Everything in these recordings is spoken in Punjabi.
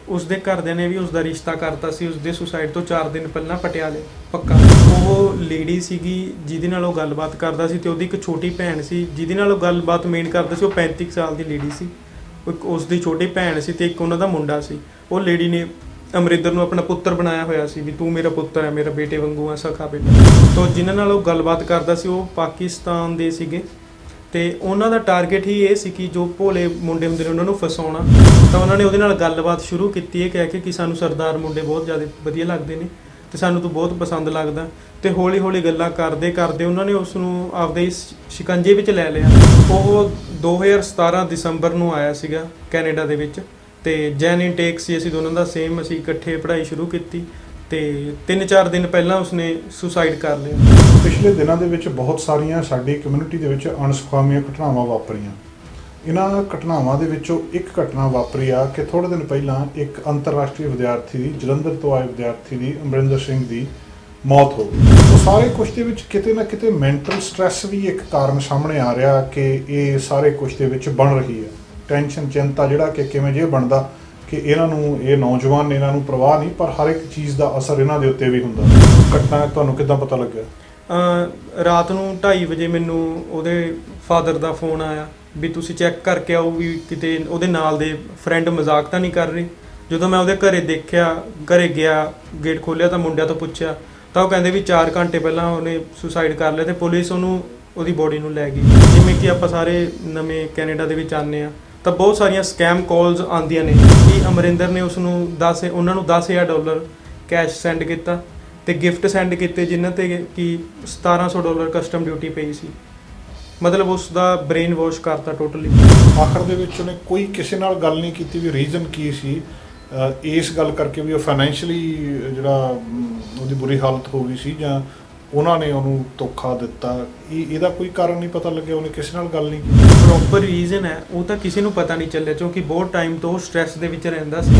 ਉਸਦੇ ਘਰਦਿਆਂ ਨੇ ਵੀ ਉਸਦਾ ਰਿਸ਼ਤਾ ਕਰਤਾ ਸੀ ਉਸਦੇ ਸੁਸਾਈਡ ਤੋਂ 4 ਦਿਨ ਪਹਿਲਾਂ ਪਟਿਆਲੇ ਪੱਕਾ। ਉਹ ਲੇਡੀ ਸੀਗੀ ਜਿਹਦੇ ਨਾਲ ਉਹ ਗੱਲਬਾਤ ਕਰਦਾ ਸੀ, ਤੇ ਉਹਦੀ ਇੱਕ ਛੋਟੀ ਭੈਣ ਸੀ ਜਿਹਦੇ ਨਾਲ ਉਹ ਗੱਲਬਾਤ ਮੇਨ ਕਰਦਾ ਸੀ। ਉਹ 35 ਸਾਲ ਦੀ ਲੇਡੀ ਸੀ, ਇੱਕ ਉਸਦੀ ਛੋਟੀ ਭੈਣ ਸੀ ਤੇ ਇੱਕ ਉਹਨਾਂ ਦਾ ਮੁੰਡਾ ਸੀ। ਉਹ ਲੇਡੀ ਨੇ ਅਮਰਿੰਦਰ ਨੂੰ ਆਪਣਾ ਪੁੱਤਰ ਬਣਾਇਆ ਹੋਇਆ ਸੀ ਵੀ ਤੂੰ ਮੇਰਾ ਪੁੱਤਰ ਹੈ, ਮੇਰਾ ਬੇਟੇ ਵਾਂਗੂ ਹੈ, ਸਖਾ ਬੇਟਾ। ਤਾਂ ਜਿਨ੍ਹਾਂ ਨਾਲ ਉਹ ਗੱਲਬਾਤ ਕਰਦਾ ਸੀ ਉਹ ਪਾਕਿਸਤਾਨ ਦੇ ਸੀਗੇ, ਤੇ ਉਹਨਾਂ ਦਾ ਟਾਰਗੇਟ ਹੀ ਇਹ ਸੀ ਕਿ ਜੋ ਭੋਲੇ ਮੁੰਡੇ ਹੁੰਦੇ ਨੇ ਉਹਨਾਂ ਨੂੰ ਫਸਾਉਣਾ। ਤਾਂ ਉਹਨਾਂ ਨੇ ਉਹਦੇ ਨਾਲ ਗੱਲਬਾਤ ਸ਼ੁਰੂ ਕੀਤੀ ਇਹ ਕਹਿ ਕੇ ਕਿ ਸਾਨੂੰ ਸਰਦਾਰ ਮੁੰਡੇ ਬਹੁਤ ਜ਼ਿਆਦਾ ਵਧੀਆ ਲੱਗਦੇ ਨੇ ਤੇ ਸਾਨੂੰ ਤੂੰ ਬਹੁਤ ਪਸੰਦ ਲੱਗਦਾ। ਤੇ ਹੌਲੀ ਹੌਲੀ ਗੱਲਾਂ ਕਰਦੇ ਕਰਦੇ ਉਹਨਾਂ ਨੇ ਉਸ ਨੂੰ ਆਪਦੇ ਸ਼ਿਕੰਜੇ ਵਿੱਚ ਲੈ ਲਿਆ। ਉਹ 2017 ਦਸੰਬਰ ਨੂੰ ਆਇਆ ਸੀਗਾ ਕੈਨੇਡਾ ਦੇ ਵਿੱਚ, ਤੇ ਜੈਨ ਇਨਟੇਕ ਸੀ, ਅਸੀਂ ਦੋਨਾਂ ਦਾ ਸੇਮ, ਅਸੀਂ ਇਕੱਠੇ ਪੜ੍ਹਾਈ ਸ਼ੁਰੂ ਕੀਤੀ ਤੇ 3-4 ਦਿਨ ਪਹਿਲਾਂ ਉਸਨੇ ਸੁਸਾਈਡ ਕਰ ਲਿਆ। ਪਿਛਲੇ ਦਿਨਾਂ ਦੇ ਵਿੱਚ ਬਹੁਤ ਸਾਰੀਆਂ ਸਾਡੀ ਕਮਿਊਨਿਟੀ ਦੇ ਵਿੱਚ ਅਣਸੁਖਾਵੀਆਂ ਘਟਨਾਵਾਂ ਵਾਪਰੀਆਂ। ਇਹਨਾਂ ਘਟਨਾਵਾਂ ਦੇ ਵਿੱਚੋਂ ਇੱਕ ਘਟਨਾ ਵਾਪਰੀ ਆ ਕਿ ਥੋੜ੍ਹੇ ਦਿਨ ਪਹਿਲਾਂ ਇੱਕ ਅੰਤਰਰਾਸ਼ਟਰੀ ਵਿਦਿਆਰਥੀ ਦੀ, ਜਲੰਧਰ ਤੋਂ ਆਏ ਵਿਦਿਆਰਥੀ ਦੀ, ਅਮਰਿੰਦਰ ਸਿੰਘ ਦੀ ਮੌਤ ਹੋ ਗਈ। ਉਹ ਸਾਰੇ ਕੁਝ ਦੇ ਵਿੱਚ ਕਿਤੇ ਨਾ ਕਿਤੇ ਮੈਂਟਲ ਸਟ੍ਰੈਸ ਵੀ ਇੱਕ ਕਾਰਨ ਸਾਹਮਣੇ ਆ ਰਿਹਾ ਕਿ ਇਹ ਸਾਰੇ ਕੁਝ ਦੇ ਵਿੱਚ ਬਣ ਰਹੀ ਹੈ। ਟੈਨਸ਼ਨ, ਚਿੰਤਾ, ਜਿਹੜਾ ਕਿ ਕਿਵੇਂ ਜੇ ਬਣਦਾ ਕਿ ਇਹਨਾਂ ਨੂੰ, ਇਹ ਨੌਜਵਾਨ ਨੇ, ਇਹਨਾਂ ਨੂੰ ਪ੍ਰਵਾਹ ਨਹੀਂ, ਪਰ ਹਰ ਇੱਕ ਚੀਜ਼ ਦਾ ਅਸਰ ਇਹਨਾਂ ਦੇ ਉੱਤੇ ਵੀ ਹੁੰਦਾ। ਘਟਨਾ ਤੁਹਾਨੂੰ ਕਿੱਦਾਂ ਪਤਾ ਲੱਗਿਆ? ਰਾਤ ਨੂੰ 2:30 ਵਜੇ ਮੈਨੂੰ ਉਹਦੇ ਫਾਦਰ ਦਾ ਫੋਨ ਆਇਆ ਵੀ ਤੁਸੀਂ ਚੈੱਕ ਕਰਕੇ ਆਓ ਵੀ ਕਿਤੇ ਉਹਦੇ ਨਾਲ ਦੇ ਫਰੈਂਡ ਮਜ਼ਾਕ ਤਾਂ ਨਹੀਂ ਕਰ ਰਹੇ। ਜਦੋਂ ਮੈਂ ਉਹਦੇ ਘਰੇ ਦੇਖਿਆ, ਘਰੇ ਗਿਆ, ਗੇਟ ਖੋਲ੍ਹਿਆ ਤਾਂ ਮੁੰਡਿਆਂ ਤੋਂ ਪੁੱਛਿਆ ਤਾਂ ਉਹ ਕਹਿੰਦੇ ਵੀ 4 ਘੰਟੇ ਪਹਿਲਾਂ ਉਹਨੇ ਸੁਸਾਈਡ ਕਰ ਲਿਆ ਤੇ ਪੁਲਿਸ ਉਹਨੂੰ, ਉਹਦੀ ਬੋਡੀ ਨੂੰ ਲੈ ਗਈ। ਜਿਵੇਂ ਕਿ ਆਪਾਂ ਸਾਰੇ ਨਵੇਂ ਕੈਨੇਡਾ ਦੇ ਵਿੱਚ ਆਉਂਦੇ ਹਾਂ ਤਾਂ ਬਹੁਤ ਸਾਰੀਆਂ ਸਕੈਮ ਕਾਲਸ ਆਉਂਦੀਆਂ ਨੇ ਕਿ ਅਮਰਿੰਦਰ ਨੇ ਉਹਨਾਂ ਨੂੰ $10,000 ਕੈਸ਼ ਸੈਂਡ ਕੀਤਾ ਤੇ ਗਿਫਟ ਸੈਂਡ ਕੀਤੇ ਜਿਨ੍ਹਾਂ ਤੇ ਕਿ $1,700 ਕਸਟਮ ਡਿਊਟੀ ਪਈ ਸੀ। ਮਤਲਬ ਉਸ ਦਾ ਬ੍ਰੇਨ ਵਾਸ਼ ਕਰਤਾ ਟੋਟਲੀ। ਆਖਰ ਦੇ ਵਿੱਚ ਉਹਨੇ ਕੋਈ ਕਿਸੇ ਨਾਲ ਗੱਲ ਨਹੀਂ ਕੀਤੀ ਵੀ ਰੀਜ਼ਨ ਕੀ ਸੀ ਇਸ ਗੱਲ ਕਰਕੇ ਵੀ ਉਹ ਫਾਈਨੈਂਸ਼ੀਅਲੀ ਜਿਹੜਾ ਉਹਦੀ ਬੁਰੀ ਹਾਲਤ ਹੋ ਗਈ ਸੀ, ਜਾਂ ਉਹਨਾਂ ਨੇ ਉਹਨੂੰ ਧੋਖਾ ਦਿੱਤਾ? ਇਹਦਾ ਕੋਈ ਕਾਰਨ ਨਹੀਂ ਪਤਾ ਲੱਗਿਆ, ਉਹਨੇ ਕਿਸੇ ਨਾਲ ਗੱਲ ਨਹੀਂ ਕੀਤੀ। ਪ੍ਰੋਪਰ ਰੀਜ਼ਨ ਹੈ ਉਹ ਤਾਂ ਕਿਸੇ ਨੂੰ ਪਤਾ ਨਹੀਂ ਚੱਲਿਆ ਕਿਉਂਕਿ ਬਹੁਤ ਟਾਈਮ ਤੋਂ ਸਟ੍ਰੈਸ ਦੇ ਵਿੱਚ ਰਹਿੰਦਾ ਸੀ।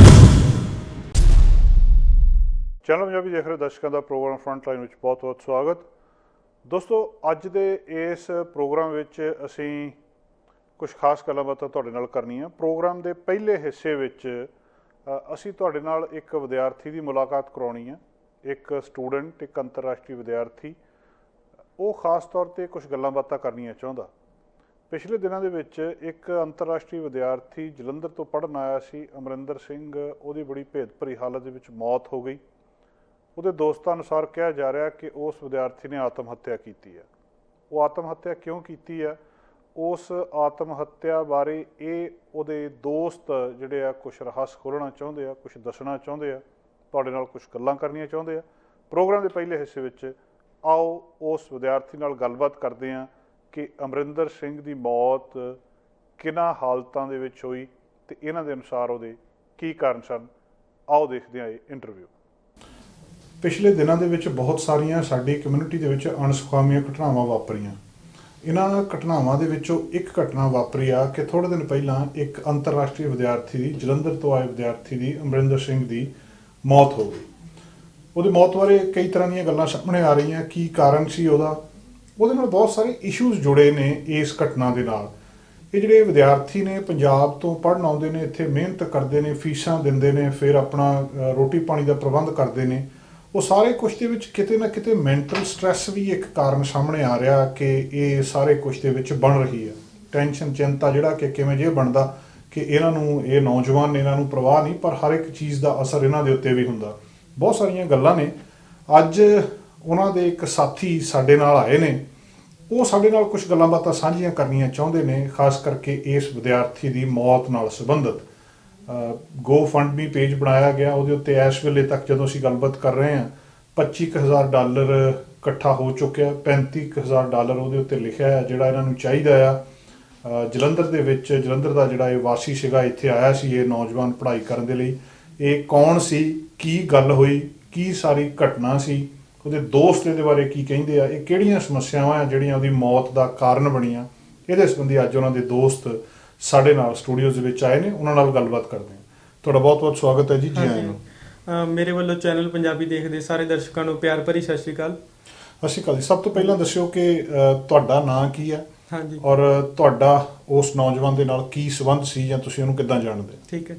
ਚੈਨਲ ਪੰਜਾਬੀ ਦੇਖ ਰਹੇ ਦਰਸ਼ਕਾਂ ਦਾ ਪ੍ਰੋਗਰਾਮ ਫਰੰਟ ਲਾਈਨ ਵਿੱਚ ਬਹੁਤ-ਬਹੁਤ ਸਵਾਗਤ। ਦੋਸਤੋ, ਅੱਜ ਦੇ ਇਸ ਪ੍ਰੋਗਰਾਮ ਵਿੱਚ ਅਸੀਂ ਕੁਝ ਖਾਸ ਗੱਲਾਂ ਬਾਤਾਂ ਤੁਹਾਡੇ ਨਾਲ ਕਰਨੀਆਂ। ਪ੍ਰੋਗਰਾਮ ਦੇ ਪਹਿਲੇ ਹਿੱਸੇ ਵਿੱਚ ਅਸੀਂ ਤੁਹਾਡੇ ਨਾਲ ਇੱਕ ਵਿਦਿਆਰਥੀ ਦੀ ਮੁਲਾਕਾਤ ਕਰਾਉਣੀ ਹੈ, ਇੱਕ ਸਟੂਡੈਂਟ, ਇੱਕ ਅੰਤਰਰਾਸ਼ਟਰੀ ਵਿਦਿਆਰਥੀ। ਉਹ ਖਾਸ ਤੌਰ 'ਤੇ ਕੁਝ ਗੱਲਾਂ ਬਾਤਾਂ ਕਰਨੀਆਂ ਚਾਹੁੰਦਾ। ਪਿਛਲੇ ਦਿਨਾਂ ਦੇ ਵਿੱਚ ਇੱਕ ਅੰਤਰਰਾਸ਼ਟਰੀ ਵਿਦਿਆਰਥੀ ਜਲੰਧਰ ਤੋਂ ਪੜ੍ਹਨ ਆਇਆ ਸੀ, ਅਮਰਿੰਦਰ ਸਿੰਘ, ਉਹਦੀ ਬੜੀ ਭੇਦ ਭਰੀ ਹਾਲਤ ਦੇ ਵਿੱਚ ਮੌਤ ਹੋ ਗਈ। ਉਹਦੇ ਦੋਸਤਾਂ ਅਨੁਸਾਰ ਕਿਹਾ ਜਾ ਰਿਹਾ ਕਿ ਉਸ ਵਿਦਿਆਰਥੀ ਨੇ ਆਤਮ ਹੱਤਿਆ ਕੀਤੀ ਹੈ। ਉਹ ਆਤਮ ਹੱਤਿਆ ਕਿਉਂ ਕੀਤੀ ਹੈ, ਉਸ ਆਤਮ ਹੱਤਿਆ ਬਾਰੇ ਇਹ ਉਹਦੇ ਦੋਸਤ ਜਿਹੜੇ ਆ ਕੁਛ ਰਹੱਸ ਖੋਲ੍ਹਣਾ ਚਾਹੁੰਦੇ ਆ, ਕੁਛ ਦੱਸਣਾ ਚਾਹੁੰਦੇ ਆ, ਤੁਹਾਡੇ ਨਾਲ ਕੁਛ ਗੱਲਾਂ ਕਰਨੀਆਂ ਚਾਹੁੰਦੇ ਆ। ਪ੍ਰੋਗਰਾਮ ਦੇ ਪਹਿਲੇ ਹਿੱਸੇ ਵਿੱਚ ਆਓ ਉਸ ਵਿਦਿਆਰਥੀ ਨਾਲ ਗੱਲਬਾਤ ਕਰਦੇ ਹਾਂ ਕਿ ਅਮਰਿੰਦਰ ਸਿੰਘ ਦੀ ਮੌਤ ਕਿਹਨਾਂ ਹਾਲਤਾਂ ਦੇ ਵਿੱਚ ਹੋਈ ਅਤੇ ਇਹਨਾਂ ਦੇ ਅਨੁਸਾਰ ਉਹਦੇ ਕੀ ਕਾਰਨ ਸਨ। ਆਓ ਦੇਖਦੇ ਹਾਂ ਇਹ ਇੰਟਰਵਿਊ। ਪਿਛਲੇ ਦਿਨਾਂ ਦੇ ਵਿੱਚ ਬਹੁਤ ਸਾਰੀਆਂ ਸਾਡੀ ਕਮਿਊਨਿਟੀ ਦੇ ਵਿੱਚ ਅਣਸੁਖਾਵੀਆਂ ਘਟਨਾਵਾਂ ਵਾਪਰੀਆਂ। ਇਹਨਾਂ ਘਟਨਾਵਾਂ ਦੇ ਵਿੱਚੋਂ ਇੱਕ ਘਟਨਾ ਵਾਪਰੀ ਆ ਕਿ ਥੋੜ੍ਹੇ ਦਿਨ ਪਹਿਲਾਂ ਇੱਕ ਅੰਤਰਰਾਸ਼ਟਰੀ ਵਿਦਿਆਰਥੀ ਦੀ, ਜਲੰਧਰ ਤੋਂ ਆਏ ਵਿਦਿਆਰਥੀ ਦੀ, ਅਮਰਿੰਦਰ ਸਿੰਘ ਦੀ ਮੌਤ ਹੋ ਗਈ। ਉਹਦੀ ਮੌਤ ਬਾਰੇ ਕਈ ਤਰ੍ਹਾਂ ਦੀਆਂ ਗੱਲਾਂ ਸਾਹਮਣੇ ਆ ਰਹੀਆਂ। ਕੀ ਕਾਰਨ ਸੀ ਉਹਦੇ ਨਾਲ ਬਹੁਤ ਸਾਰੇ ਇਸ਼ੂਜ਼ ਜੁੜੇ ਨੇ ਇਸ ਘਟਨਾ ਦੇ ਨਾਲ। ਇਹ ਜਿਹੜੇ ਵਿਦਿਆਰਥੀ ਨੇ ਪੰਜਾਬ ਤੋਂ ਪੜ੍ਹਨ ਆਉਂਦੇ ਨੇ, ਇੱਥੇ ਮਿਹਨਤ ਕਰਦੇ ਨੇ, ਫੀਸਾਂ ਦਿੰਦੇ ਨੇ, ਫਿਰ ਆਪਣਾ ਰੋਟੀ ਪਾਣੀ ਦਾ ਪ੍ਰਬੰਧ ਕਰਦੇ ਨੇ। ਉਹ ਸਾਰੇ ਕੁਝ ਦੇ ਵਿੱਚ ਕਿਤੇ ਨਾ ਕਿਤੇ ਮੈਂਟਲ ਸਟ੍ਰੈਸ ਵੀ ਇੱਕ ਕਾਰਨ ਸਾਹਮਣੇ ਆ ਰਿਹਾ ਕਿ ਇਹ ਸਾਰੇ ਕੁਝ ਦੇ ਵਿੱਚ ਬਣ ਰਹੀ ਹੈ। ਟੈਨਸ਼ਨ, ਚਿੰਤਾ, ਜਿਹੜਾ ਕਿ ਕਿਵੇਂ ਜੇ ਬਣਦਾ ਕਿ ਇਹਨਾਂ ਨੂੰ, ਇਹ ਨੌਜਵਾਨ ਨੇ, ਇਹਨਾਂ ਨੂੰ ਪ੍ਰਵਾਹ ਨਹੀਂ, ਪਰ ਹਰ ਇੱਕ ਚੀਜ਼ ਦਾ ਅਸਰ ਇਹਨਾਂ ਦੇ ਉੱਤੇ ਵੀ ਹੁੰਦਾ। ਬਹੁਤ ਸਾਰੀਆਂ ਗੱਲਾਂ ਨੇ। ਅੱਜ ਉਹਨਾਂ ਦੇ ਇੱਕ ਸਾਥੀ ਸਾਡੇ ਨਾਲ ਆਏ ਨੇ, ਉਹ ਸਾਡੇ ਨਾਲ ਕੁਝ ਗੱਲਾਂ ਬਾਤਾਂ ਸਾਂਝੀਆਂ ਕਰਨੀਆਂ ਚਾਹੁੰਦੇ ਨੇ, ਖਾਸ ਕਰਕੇ ਇਸ ਵਿਦਿਆਰਥੀ ਦੀ ਮੌਤ ਨਾਲ ਸੰਬੰਧਿਤ। GoFundMe ਪੇਜ ਬਣਾਇਆ ਗਿਆ, ਉਹਦੇ ਉੱਤੇ ਇਸ ਵੇਲੇ ਤੱਕ ਜਦੋਂ ਅਸੀਂ ਗੱਲਬਾਤ ਕਰ ਰਹੇ ਹਾਂ $25,000 ਇਕੱਠਾ ਹੋ ਚੁੱਕਿਆ। $35,000 ਉਹਦੇ ਉੱਤੇ ਲਿਖਿਆ ਹੈ ਜਿਹੜਾ ਇਹਨਾਂ ਨੂੰ ਚਾਹੀਦਾ ਆ। ਜਲੰਧਰ ਦੇ ਵਿੱਚ, ਜਲੰਧਰ ਦਾ ਜਿਹੜਾ ਇਹ ਵਾਸੀ ਸੀਗਾ, ਇੱਥੇ ਆਇਆ ਸੀ ਇਹ ਨੌਜਵਾਨ ਪੜ੍ਹਾਈ ਕਰਨ ਦੇ ਲਈ। ਇਹ ਕੌਣ ਸੀ, ਕੀ ਗੱਲ ਹੋਈ, ਕੀ ਸਾਰੀ ਘਟਨਾ ਸੀ, ਉਹਦੇ ਦੋਸਤ ਇਹਦੇ ਬਾਰੇ ਕੀ ਕਹਿੰਦੇ ਆ, ਇਹ ਕਿਹੜੀਆਂ ਸਮੱਸਿਆਵਾਂ ਆ ਜਿਹੜੀਆਂ ਉਹਦੀ ਮੌਤ ਦਾ ਕਾਰਨ ਬਣੀਆਂ, ਇਹਦੇ ਸੰਬੰਧੀ ਅੱਜ ਉਹਨਾਂ ਦੇ ਦੋਸਤ ਸਾਡੇ ਨਾਲ ਸਟੂਡੀਓਜ਼ ਦੇ ਵਿੱਚ ਆਏ ਨੇ। ਉਹਨਾਂ ਨਾਲ ਗੱਲਬਾਤ ਕਰਦੇ ਹਾਂ। ਤੁਹਾਡਾ ਬਹੁਤ ਬਹੁਤ ਸਵਾਗਤ ਹੈ ਜੀ। ਜੀ ਆਇਆਂ ਨੂੰ। ਮੇਰੇ ਵੱਲੋਂ ਚੈਨਲ ਪੰਜਾਬੀ ਦੇਖਦੇ ਸਾਰੇ ਦਰਸ਼ਕਾਂ ਨੂੰ ਪਿਆਰ ਭਰੀ ਸਤਿ ਸ਼੍ਰੀ ਅਕਾਲ। ਸਤਿ ਸ਼੍ਰੀ ਅਕਾਲ ਜੀ। ਸਭ ਤੋਂ ਪਹਿਲਾਂ ਦੱਸਿਓ ਕਿ ਤੁਹਾਡਾ ਨਾਂ ਕੀ ਹੈ? ਹਾਂਜੀ। ਔਰ ਤੁਹਾਡਾ ਉਸ ਨੌਜਵਾਨ ਦੇ ਨਾਲ ਕੀ ਸੰਬੰਧ ਸੀ, ਜਾਂ ਤੁਸੀਂ ਉਹਨੂੰ ਕਿੱਦਾਂ ਜਾਣਦੇ? ਠੀਕ ਹੈ।